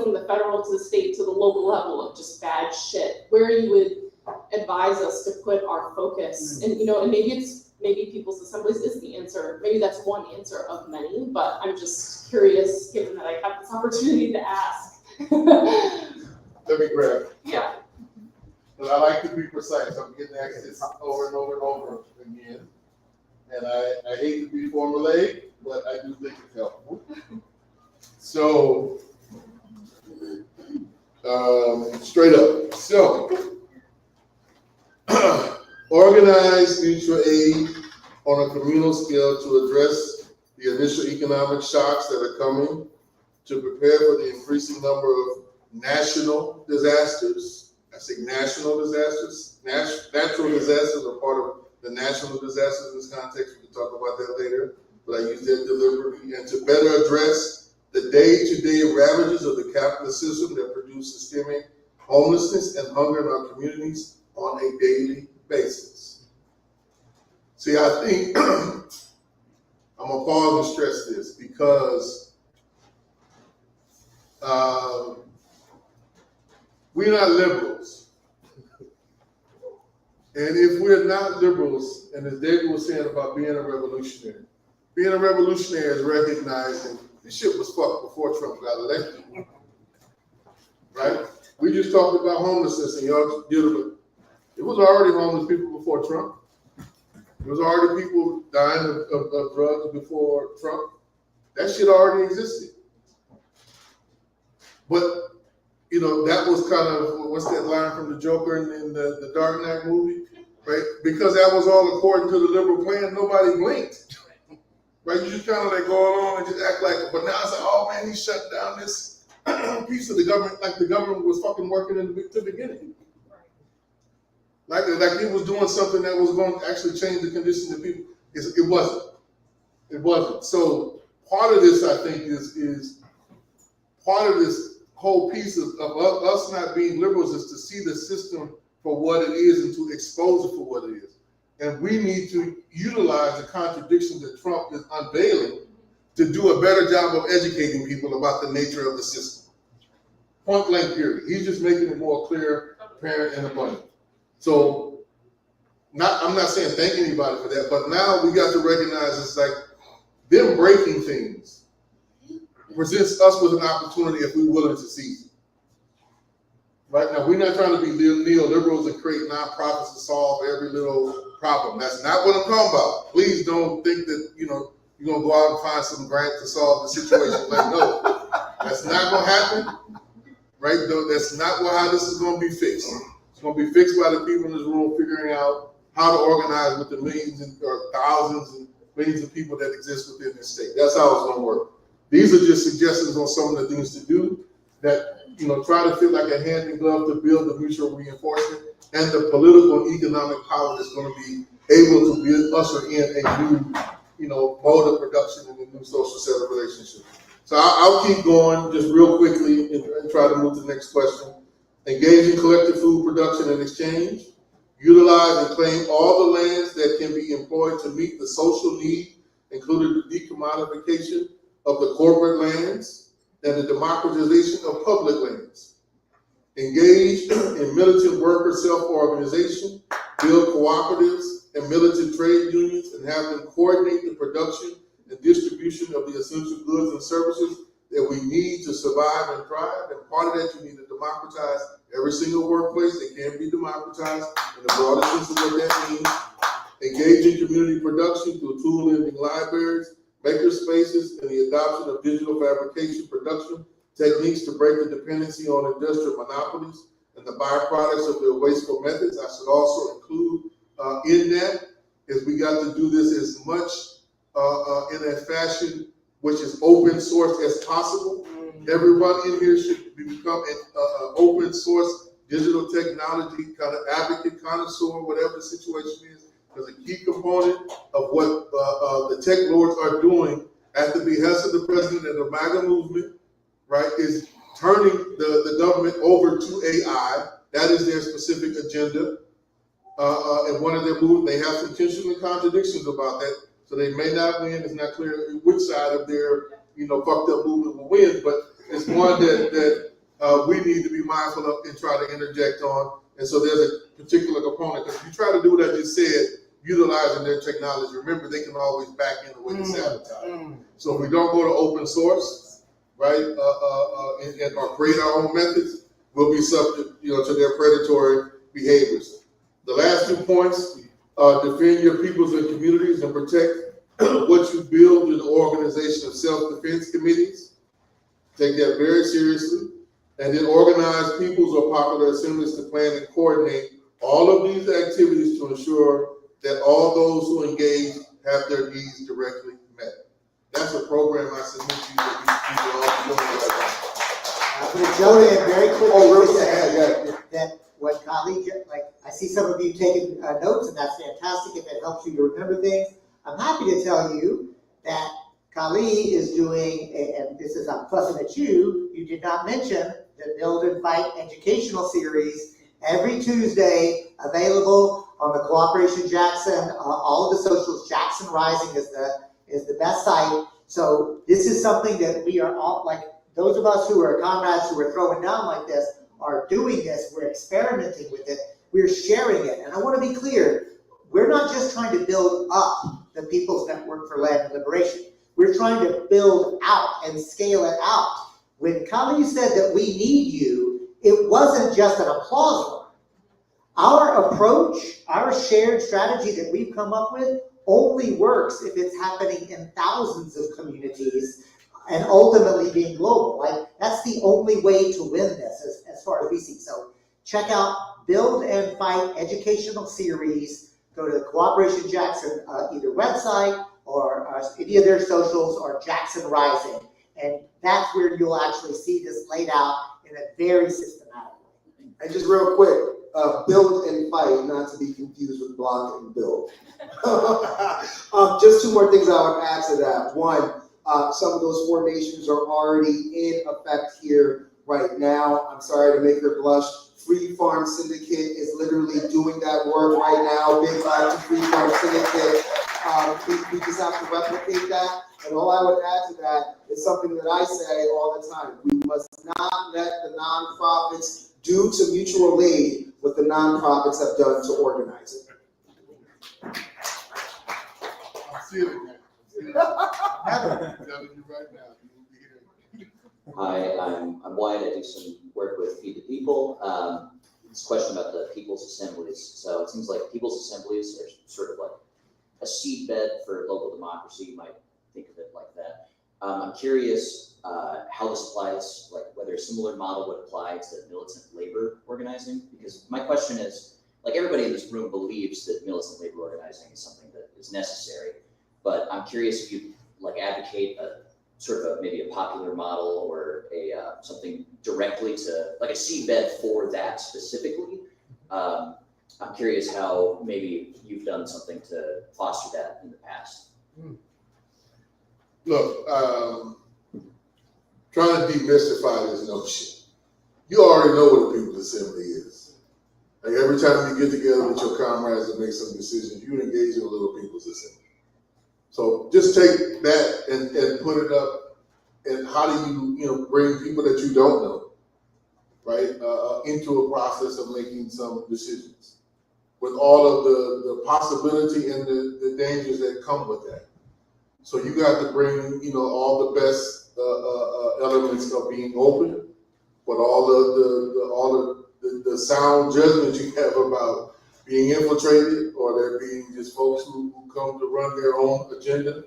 from the federal to the state to the local level of just bad shit. Where you would advise us to put our focus, and and maybe People's Assemblies is the answer. Maybe that's one answer of many, but I'm just curious, given that I have this opportunity to ask. Let me grab. Yeah. But I like to be precise. I'm getting asked this over and over and over again. And I hate to be formulaic, but I do think it's helpful. So, straight up. So, organize mutual aid on a communal scale to address the initial economic shocks that are coming, to prepare for the increasing number of national disasters. I say national disasters. Natural disasters are part of the national disasters in this context. We can talk about that later, but I use that deliberately. And to better address the day-to-day ravages of the capitalist system that produce systemic homelessness and hunger in our communities on a daily basis. See, I think I'm gonna pause and stress this because we're not liberals. And if we're not liberals, and as David was saying about being a revolutionary is recognizing the shit was fucked before Trump got elected. Right? We just talked about homelessness and y'all dealing with, it was already homeless people before Trump. There was already people dying of drugs before Trump. That shit already existed. But, that was kind of, what's that line from the Joker in the Dark Knight movie? Right? Because that was all according to the liberal plan, nobody blinked. Right? You just kind of like go along and just act like, but now it's like, oh man, he's shutting down this piece of the government, like the government was fucking working to the beginning. Like it was doing something that was going to actually change the conditions of people. It wasn't. It wasn't. So part of this, I think, is part of this whole piece of us not being liberals is to see the system for what it is and to expose it for what it is. And we need to utilize the contradictions that Trump is unveiling to do a better job of educating people about the nature of the system. Point blank period. He's just making it more clear, apparent, and abundant. So I'm not saying thank anybody for that, but now we got to recognize it's like them breaking things presents us with an opportunity if we're willing to seize it. Right now, we're not trying to be neoliberals and create nonprofits to solve every little problem. That's not what I'm talking about. Please don't think that, you're gonna go out and find some grant to solve the situation. Like, no, that's not gonna happen, right? Though that's not how this is gonna be fixed. It's gonna be fixed by the people in this room figuring out how to organize with the millions or thousands and millions of people that exist within this state. That's how it's gonna work. These are just suggestions on some of the things to do that, try to feel like a hand in glove to build the mutual reinforcement and the political and economic power that's going to be able to usher in a new, mode of production and a new social set of relationships. So I'll keep going just real quickly and try to move to the next question. Engage in collective food production and exchange. Utilize and claim all the lands that can be employed to meet the social need, including the decommodification of the corporate lands and the democratization of public lands. Engage in militant worker self-organization, build cooperatives and militant trade unions, and have them coordinate the production and distribution of the essential goods and services that we need to survive and thrive. And part of that, you need to democratize every single workplace. It can be democratized in the broadest sense of what that means. Engage in community production through tool lending libraries, maker spaces, and the adoption of digital fabrication production techniques to break the dependency on industrial monopolies and the byproducts of their wasteful methods. I should also include in that is we got to do this as much in a fashion which is open source as possible. Everyone in here should become an open source digital technology kind of advocate, connoisseur, whatever the situation is. Because a key component of what the tech lords are doing at the behest of the president and the MAGA movement, right, is turning the government over to AI. That is their specific agenda. And one of their movements, they have some tension and contradictions about that. So they may not win. It's not clear which side of their, fucked up movement will win, but it's one that we need to be mindful of and try to interject on. And so there's a particular component. Because if you try to do what I just said, utilizing their technology, remember they can always back in the way to sabotage. So if we don't go to open source, right, and or create our own methods, we'll be subject, to their predatory behaviors. The last 2 points: defend your peoples and communities and protect what you build in the organization of self-defense committees. Take that very seriously. And then organize peoples or popular assemblies to plan and coordinate all of these activities to ensure that all those who engage have their needs directly met. That's a program I submit to you that you all doing right now. I'm going to jump in very quickly. Oh, that what colleague, I see some of you taking notes, and that's fantastic if it helps you to remember things. I'm happy to tell you that Kali is doing, and this is, I'm fussing at you, you did not mention the Build and Fight educational series every Tuesday, available on the Cooperation Jackson, all of the socials. Jackson Rising is the best site. So this is something that we are all, those of us who are comrades who are throwing down like this are doing this. We're experimenting with it. We're sharing it. And I want to be clear, we're not just trying to build up the People's Network for Land and Liberation. We're trying to build out and scale it out. When Kali said that we need you, it wasn't just an applause line. Our approach, our shared strategy that we've come up with only works if it's happening in thousands of communities and ultimately being global. That's the only way to win this as far as we see. So check out Build and Fight educational series. Go to the Cooperation Jackson either website or any of their socials or Jackson Rising. And that's where you'll actually see this laid out in a very systematic way. And just real quick, Build and Fight, not to be confused with Block and Build. Just 2 more things I would add to that. One, some of those formations are already in effect here right now. I'm sorry to make her blush. Free Farm Syndicate is literally doing that work right now. Big love to Free Farm Syndicate. We just have to replicate that. And all I would add to that is something that I say all the time. We must not let the nonprofits do to mutual aid what the nonprofits have done to organize it. I'm feeling that. I'm telling you right now. Hi, I'm Wyatt. I do some work with Feed the People. It's a question about the People's Assemblies. So it seems like People's Assemblies are sort of like a seedbed for local democracy. You might think of it like that. I'm curious how this applies, like whether a similar model would apply to militant labor organizing, because my question is, like everybody in this room believes that militant labor organizing is something that is necessary, but I'm curious if you like advocate a sort of maybe a popular model or a something directly to like a seedbed for that specifically. I'm curious how maybe you've done something to foster that in the past. Look, trying to demystify this notion. You already know what a People's Assembly is. Like every time you get together with your comrades and make some decisions, you engage in a little People's Assembly. So just take that and put it up, and how do you bring people that you don't know, right, into a process of making some decisions with all of the possibility and the dangers that come with that. So you got to bring, all the best elements of being open, but all the sound judgment you have about being infiltrated, or there being just folks who come to run their own agenda.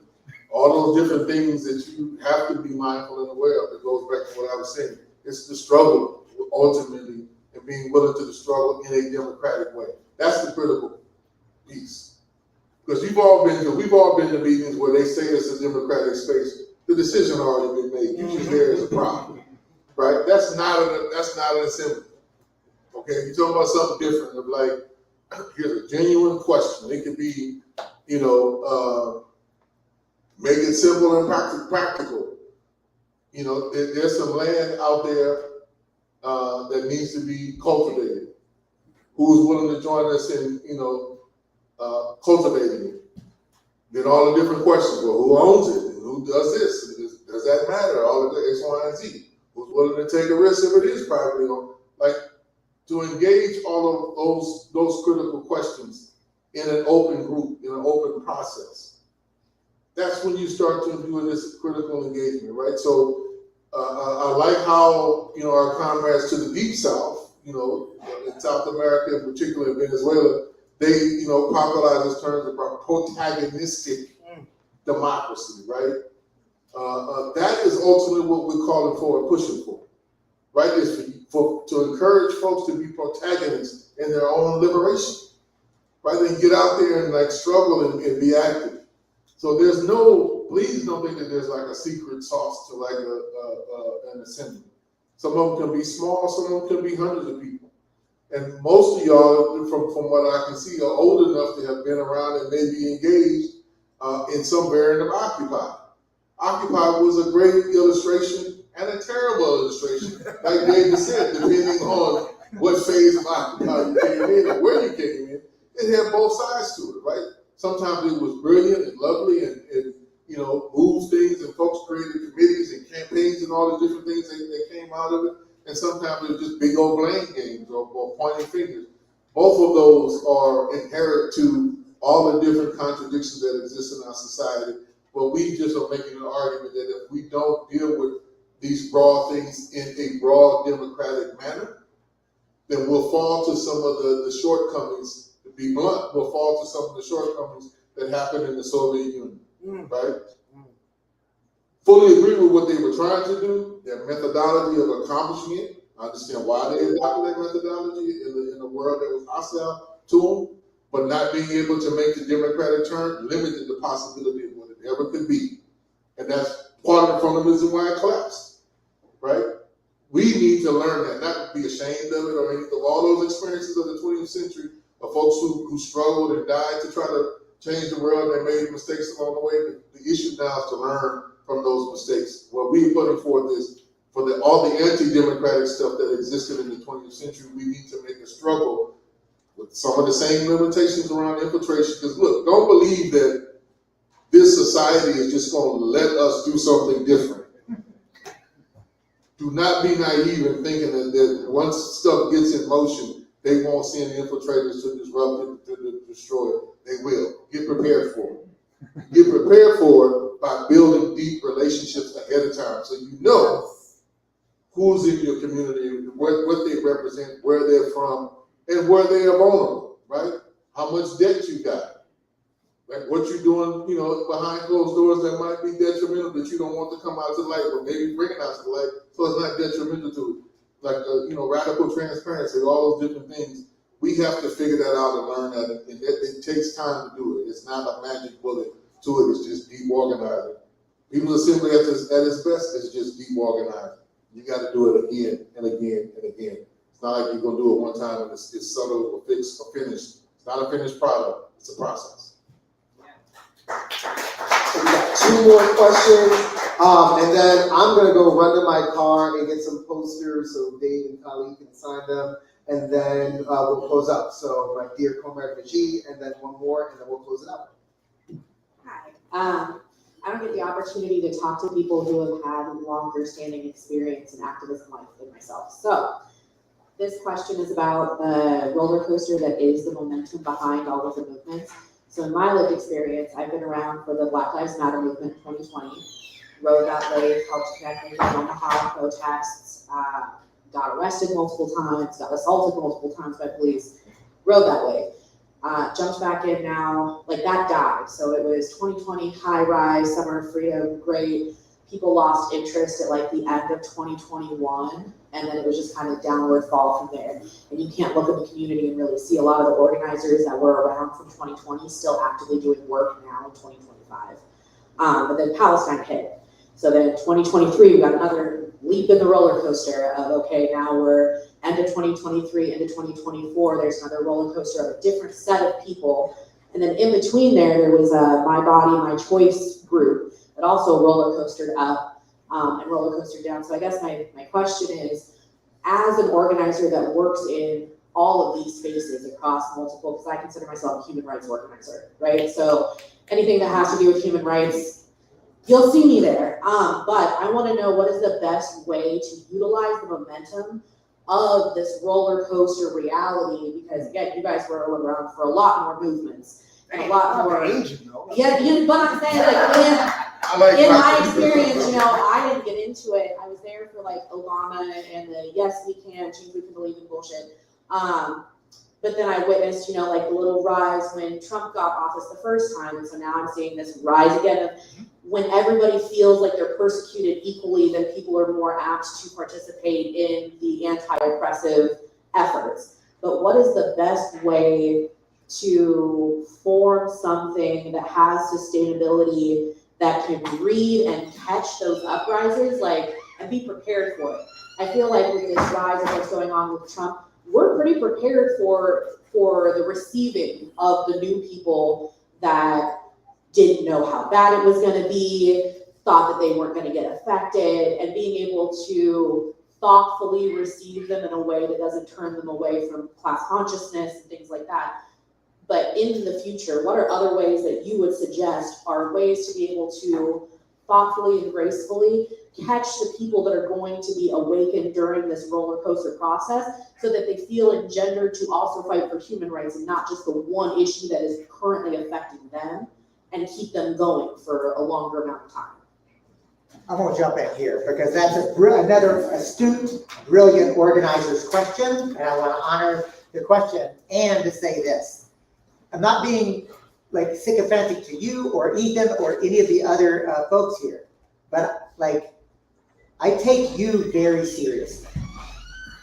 All those different things that you have to be mindful and aware of. It goes back to what I was saying. It's the struggle, ultimately, and being willing to struggle in a democratic way. That's the critical piece. Because we've all been to meetings where they say it's a democratic space. The decision already been made. You just there as a problem, right? That's not an assembly. Okay, you're talking about something different. Of like, here's a genuine question. It could be, make it simple and practical. There's some land out there that needs to be cultivated. Who's willing to join us in, cultivating it? Then all the different questions. Well, who owns it? And who does this? And does that matter? All of the X, Y, and Z. Who's willing to take a risk if it is privately owned? Like, to engage all of those critical questions in an open group, in an open process. That's when you start to do this critical engagement, right? So I like how, our comrades to the deep south, in South America, in particular in Venezuela, they, popularize this term about protagonistic democracy, right? That is ultimately what we're calling for and pushing for, right? Is to encourage folks to be protagonists in their own liberation, right? They get out there and like struggle and be active. So please don't think that there's like a secret sauce to like an assembly. Some of them can be small, some of them can be hundreds of people. And most of y'all, from what I can see, are old enough to have been around and maybe engaged in some variant of Occupy. Occupy was a great illustration and a terrible illustration, like David said, depending on what phase of Occupy you came in and where you came in. It had both sides to it, right? Sometimes it was brilliant and lovely and moved things, and folks created committees and campaigns and all the different things that came out of it. And sometimes it was just big old blame games or pointing fingers. Both of those are inherent to all the different contradictions that exist in our society. But we just are making an argument that if we don't deal with these broad things in a broad democratic manner, then we'll fall to some of the shortcomings. To be blunt, we'll fall to some of the shortcomings that happened in the Soviet Union, right? Fully agree with what they were trying to do, their methodology of accomplishing it. I understand why they adopted that methodology in a world that was hostile to them, but not being able to make the democratic turn limited the possibility of what it ever could be. And that's part of the fundamentalism why it collapsed, right? We need to learn that, not be ashamed of it or anything. All those experiences of the 20th century of folks who struggled and died to try to change the world and made mistakes along the way. The issue now is to learn from those mistakes. What we're putting forth is for all the anti-democratic stuff that existed in the 20th century, we need to make a struggle with some of the same limitations around infiltration. Because look, don't believe that this society is just going to let us do something different. Do not be naive in thinking that once stuff gets in motion, they won't send infiltrators to disrupt it, to destroy it. They will. Get prepared for it. Get prepared for it by building deep relationships ahead of time, so you know who's in your community, what they represent, where they're from, and where they are vulnerable, right? How much debt you got. Like what you're doing, you know, behind closed doors that might be detrimental that you don't want to come out to the light, but maybe bring it out to the light so it's not detrimental to it. Like, you know, radical transparency, all those different things. We have to figure that out and learn that, and it takes time to do it. It's not a magic bullet to it. It's just deep organizing. People's Assembly at its best is just deep organizing. You got to do it again and again and again. It's not like you're gonna do it one time and it's subtle or fixed or finished. It's not a finished product. It's a process. So we got 2 more questions, and then I'm gonna go run to my car and get some posters so Dave and Kali can sign them, and then we'll close up. So my dear comrade Najee, and then one more, and then we'll close it up. Hi. I don't get the opportunity to talk to people who have had longer standing experience in activism life than myself. So this question is about the roller coaster that is the momentum behind all of the movements. So in my lived experience, I've been around for the Black Lives Matter movement in 2020, rode that wave, helped connect me with Omaha protests, got arrested multiple times, got assaulted multiple times by police, rode that wave. Jumped back in now, like that died. So it was 2020, high rise, summer of freedom, great. People lost interest at like the end of 2021, and then it was just kind of downward fall from there. And you can't look at the community and really see a lot of the organizers that were around from 2020 still actively doing work now in 2025. But then Palestine hit. So then 2023, we got another leap in the roller coaster of, okay, now we're end of 2023, into 2024, there's another roller coaster of a different set of people. And then in between there was a My Body, My Choice group that also roller coastered up and roller coastered down. So I guess my question is, as an organizer that works in all of these spaces across multiple, because I consider myself a human rights organizer, right? So anything that has to do with human rights, you'll see me there. But I want to know, what is the best way to utilize the momentum of this roller coaster reality? Because again, you guys were around for a lot more movements and a lot more. Yeah, but I'm saying, like in my experience, you know, I didn't get into it. I was there for like Obama and the yes we can, change we can believe in bullshit. But then I witnessed, you know, like the little rise when Trump got office the first time, and so now I'm seeing this rise again of when everybody feels like they're persecuted equally, then people are more apt to participate in the anti-oppressive efforts. But what is the best way to form something that has sustainability, that can read and catch those uprisers, like, and be prepared for it? I feel like with this rise of what's going on with Trump, we're pretty prepared for the receiving of the new people that didn't know how bad it was going to be, thought that they weren't going to get affected, and being able to thoughtfully receive them in a way that doesn't turn them away from class consciousness and things like that. But in the future, what are other ways that you would suggest are ways to be able to thoughtfully and gracefully catch the people that are going to be awakened during this roller coaster process, so that they feel engendered to also fight for human rights and not just the one issue that is currently affecting them, and keep them going for a longer amount of time? I'm gonna jump in here because that's another astute, brilliant organizer's question, and I wanna honor the question and to say this. I'm not being like sycophantic to you or Ethan or any of the other folks here, but like, I take you very seriously.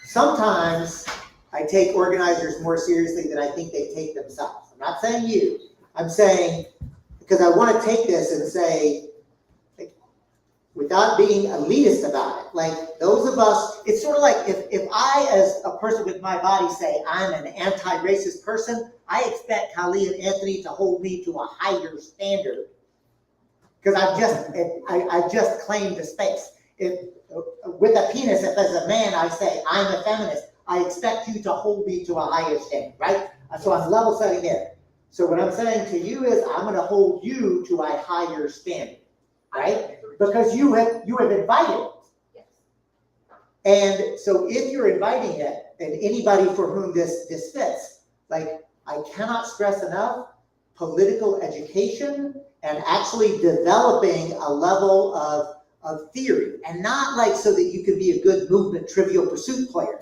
Sometimes I take organizers more seriously than I think they take themselves. I'm not saying you, I'm saying, because I want to take this and say, like, without being elitist about it, like those of us, it's sort of like if I, as a person with my body, say I'm an anti-racist person, I expect Kali and Anthony to hold me to a higher standard, because I just claimed the space. If with a penis, if as a man I say I'm a feminist, I expect you to hold me to a higher standard, right? So I'm level setting there. So what I'm saying to you is I'm going to hold you to a higher standard, right? Because you have invited it. And so if you're inviting it, and anybody for whom this fits, like, I cannot stress enough political education and actually developing a level of theory, and not like so that you can be a good movement Trivial Pursuit player,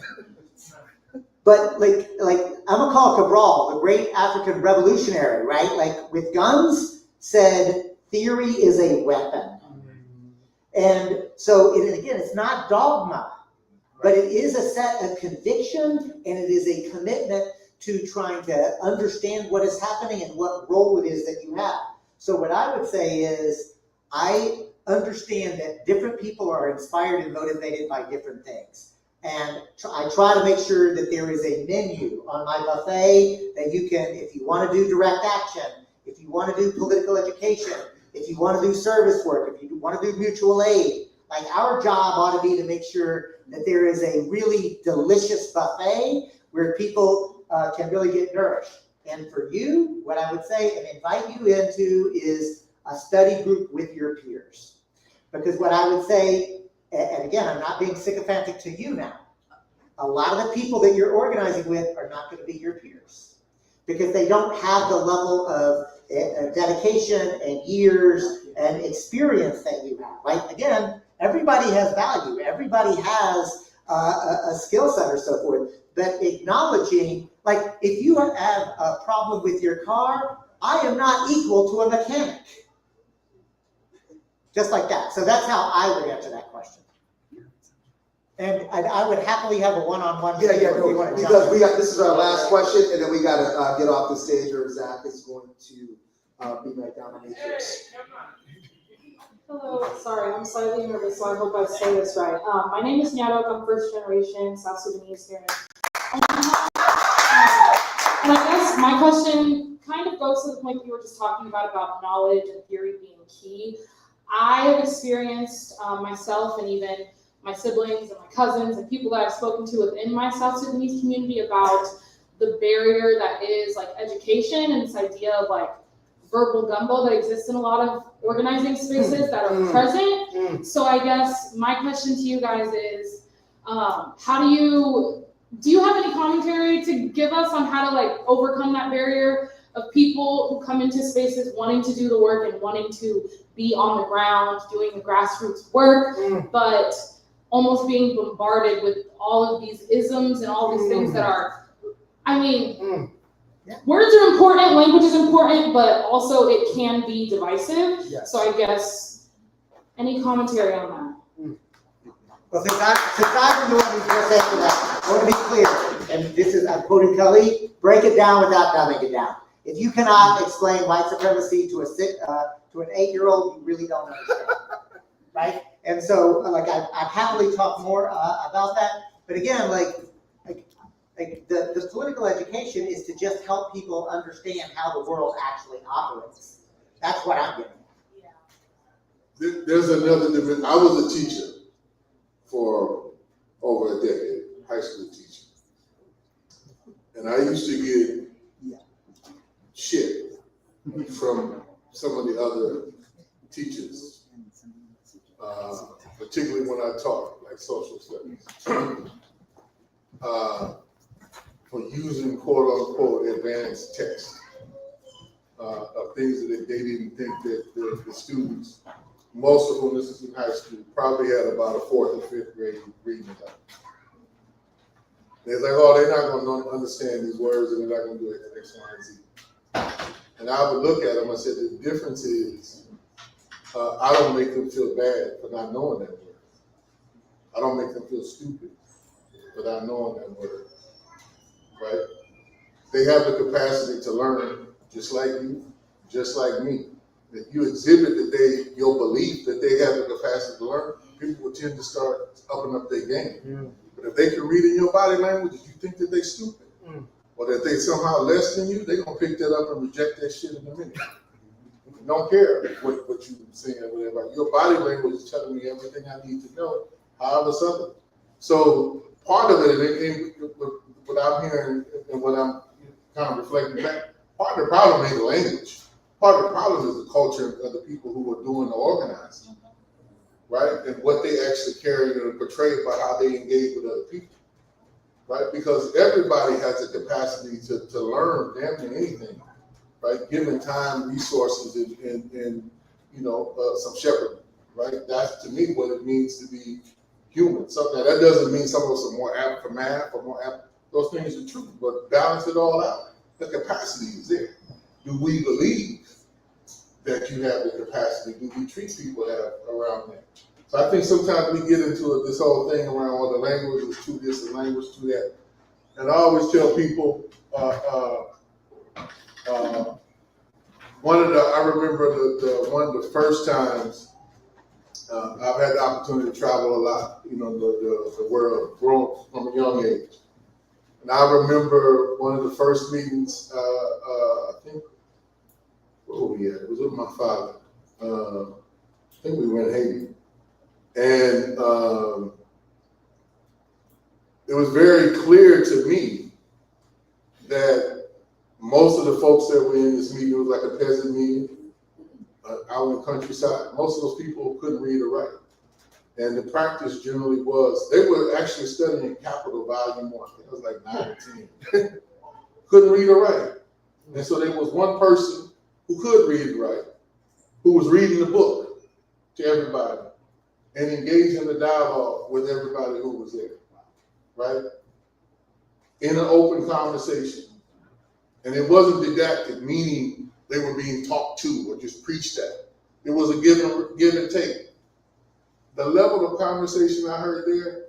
but like Amilcar Cabral, the great African revolutionary, right? Like with guns, said theory is a weapon. And so, again, it's not dogma, but it is a set of conviction, and it is a commitment to trying to understand what is happening and what role it is that you have. So what I would say is, I understand that different people are inspired and motivated by different things. And I try to make sure that there is a menu on my buffet that you can, if you want to do direct action, if you want to do political education, if you want to do service work, if you want to do mutual aid, like our job ought to be to make sure that there is a really delicious buffet where people can really get nourished. And for you, what I would say and invite you into is a study group with your peers. Because what I would say, and again, I'm not being sycophantic to you now, a lot of the people that you're organizing with are not going to be your peers. Because they don't have the level of dedication and years and experience that you have, right? Again, everybody has value. Everybody has a skill set or so forth. But acknowledging, like, if you have a problem with your car, I am not equal to a mechanic. Just like that. So that's how I would answer that question. And I would happily have a one-on-one. Yeah, no, because this is our last question, and then we gotta get off the stage, or Zach is going to be back down on matrix. Hello, sorry, I'm slightly nervous, so I hope I say this right. My name is Nyadok, I'm first generation South Sudanese here in Omaha. And I guess my question kind of goes to the point you were just talking about knowledge and theory being key. I have experienced myself and even my siblings and my cousins and people that I've spoken to within my South Sudanese community about the barrier that is like education and this idea of like verbal gumbo that exists in a lot of organizing spaces that are present. So I guess my question to you guys is, do you have any commentary to give us on how to like overcome that barrier of people who come into spaces wanting to do the work and wanting to be on the ground, doing the grassroots work, but almost being bombarded with all of these isms and all these things that are, words are important, language is important, but also it can be divisive. Yes. So I guess, any commentary on that? Well, since I'm the one who's going to answer that, I want to be clear, and this is, I'm quoting Kelly, break it down without dumbing it down. If you cannot explain white supremacy to an 8-year-old, you really don't understand, right? And so, like, I've happily talked more about that. But again, the political education is to just help people understand how the world actually operates. That's what I'm getting. There's another dimension. I was a teacher for over a decade, high school teacher. And I used to get shit from some of the other teachers, particularly when I taught, like social studies, for using quote unquote advanced text of things that they didn't think that the students, most of them, this is in high school, probably had about a 4th or 5th grade reading level. They're like, oh, they're not going to understand these words and they're not going to do X, Y, and Z. And I would look at them and say, the difference is, I don't make them feel bad for not knowing that word. I don't make them feel stupid for not knowing that word, right? They have the capacity to learn just like you, just like me. If you exhibit your belief that they have the capacity to learn, people will tend to start upping up their game. But if they can read in your body language, you think that they're stupid, or that they somehow less than you, they're gonna pick that up and reject that shit in a minute. Don't care what you're saying or whatever. Your body language is telling me everything I need to know, however something. So part of it, and what I'm hearing and what I'm kind of reflecting back, part of the problem ain't the language. Part of the problem is the culture of the people who are doing the organizing, right? And what they actually carry and portray about how they engage with other people, right? Because everybody has the capacity to learn damn near anything, right? Given time, resources, and some shepherding, right? That's to me what it means to be human. Something that doesn't mean some of us are more apt for math or more apt Those things are true, but balance it all out. The capacity is there. Do we believe that you have the capacity? Do we treat people around that? So I think sometimes we get into this whole thing around, well, the language is to this and language to that. And I always tell people, I remember one of the first times I've had the opportunity to travel a lot, the world, growing from a young age. And I remember one of the first meetings, I think, where were we at? It was with my father. I think we were in Haiti. And it was very clear to me that most of the folks that were in this meeting, it was like a peasant meeting out in the countryside. Most of those people couldn't read or write. And the practice generally was, they were actually studying Capital Volume 1. I think it was like 9 or 10. Couldn't read or write. And so there was one person who could read and write, who was reading the book to everybody and engaging the dialogue with everybody who was there, right? In an open conversation. And it wasn't didactic, meaning they were being talked to or just preached at. It was a give and take. The level of conversation I heard there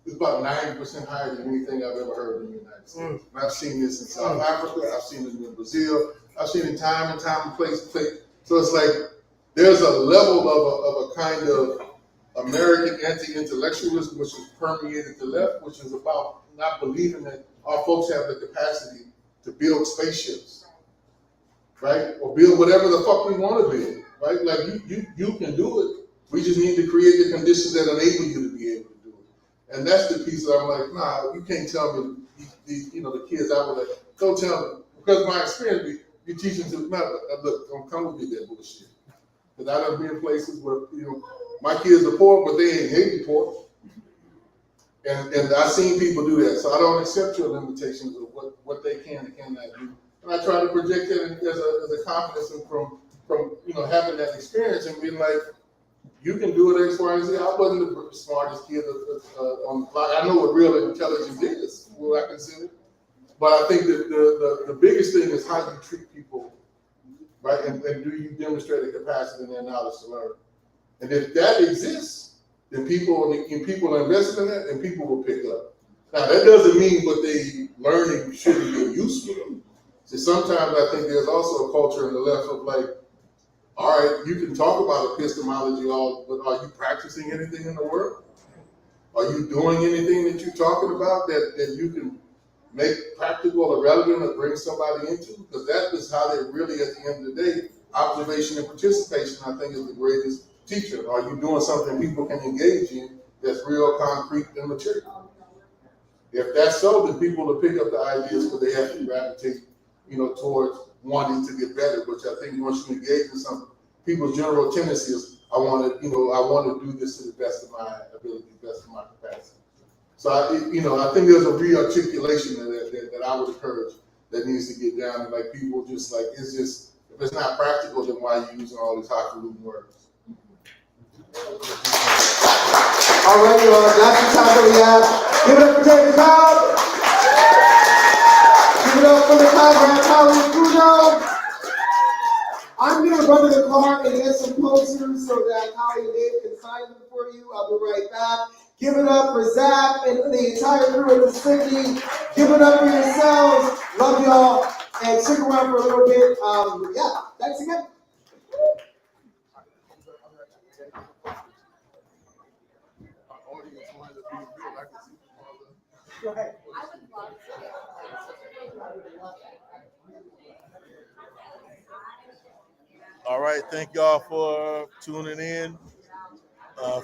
is about 90% higher than anything I've ever heard in the United States. And I've seen this in South Africa, I've seen it in Brazil, I've seen it time and place. So it's like there's a level of a kind of American anti-intellectualism which has permeated the left, which is about not believing that our folks have the capacity to build spaceships, right? Or build whatever the fuck we want to build, right? Like you can do it. We just need to create the conditions that enable you to be able to do it. And that's the piece that I'm like, nah, you can't tell me, the kids out there, don't tell me. Because my experience, you teach them to, look, don't come with me that bullshit. Because I done been in places where, my kids are poor, but they ain't Haiti poor. And I've seen people do that. So I don't accept your limitations of what they can and cannot do. And I try to project that as a confidence from having that experience and being like, you can do it X, Y, and Z. I wasn't the smartest kid on the block. I know what real intelligence is, what I consider. But I think that the biggest thing is how you treat people, right? And do you demonstrate a capacity and their knowledge to learn? And if that exists, then people invest in that and people will pick up. Now, that doesn't mean what they learning shouldn't be useful. So sometimes I think there's also a culture in the left of like, all right, you can talk about epistemology, but are you practicing anything in the world? Are you doing anything that you're talking about that you can make practical or relevant or bring somebody into? Because that is how they really, at the end of the day, observation and participation, I think, is the greatest teacher. Are you doing something people can engage in that's real, concrete, and material? If that's so, then people will pick up the ideas because they have to gravitate, towards wanting to get better. Which I think once you engage in something, people's general tendency is, I want to do this to the best of my ability, best of my capacity. So I think there's a re-articulation that I would encourage that needs to get down. And like people just like, it's just, if it's not practical, then why are you using all these highfalutin words? All right, that's the time that we have. Give it up for David Cobb. Give it up for the Cobb colleague, Akuno. I'm going to run to the car and get some posters so that Holly and Dave can sign them for you. I'll be right back. Give it up for Zach and the entire crew at the Assemblies. Give it up for yourselves. Love y'all. And stick around for a little bit. Thanks again. Go ahead. All right, thank y'all for tuning in.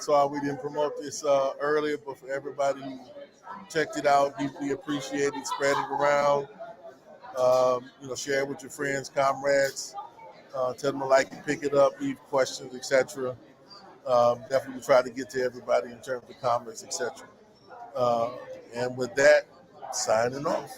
Sorry we didn't promote this earlier, but for everybody who checked it out, deeply appreciated. Spread it around. Share it with your friends, comrades. Tell them to like it, pick it up, leave questions, etc. Definitely try to get to everybody in terms of comments, etc. And with that, signing off.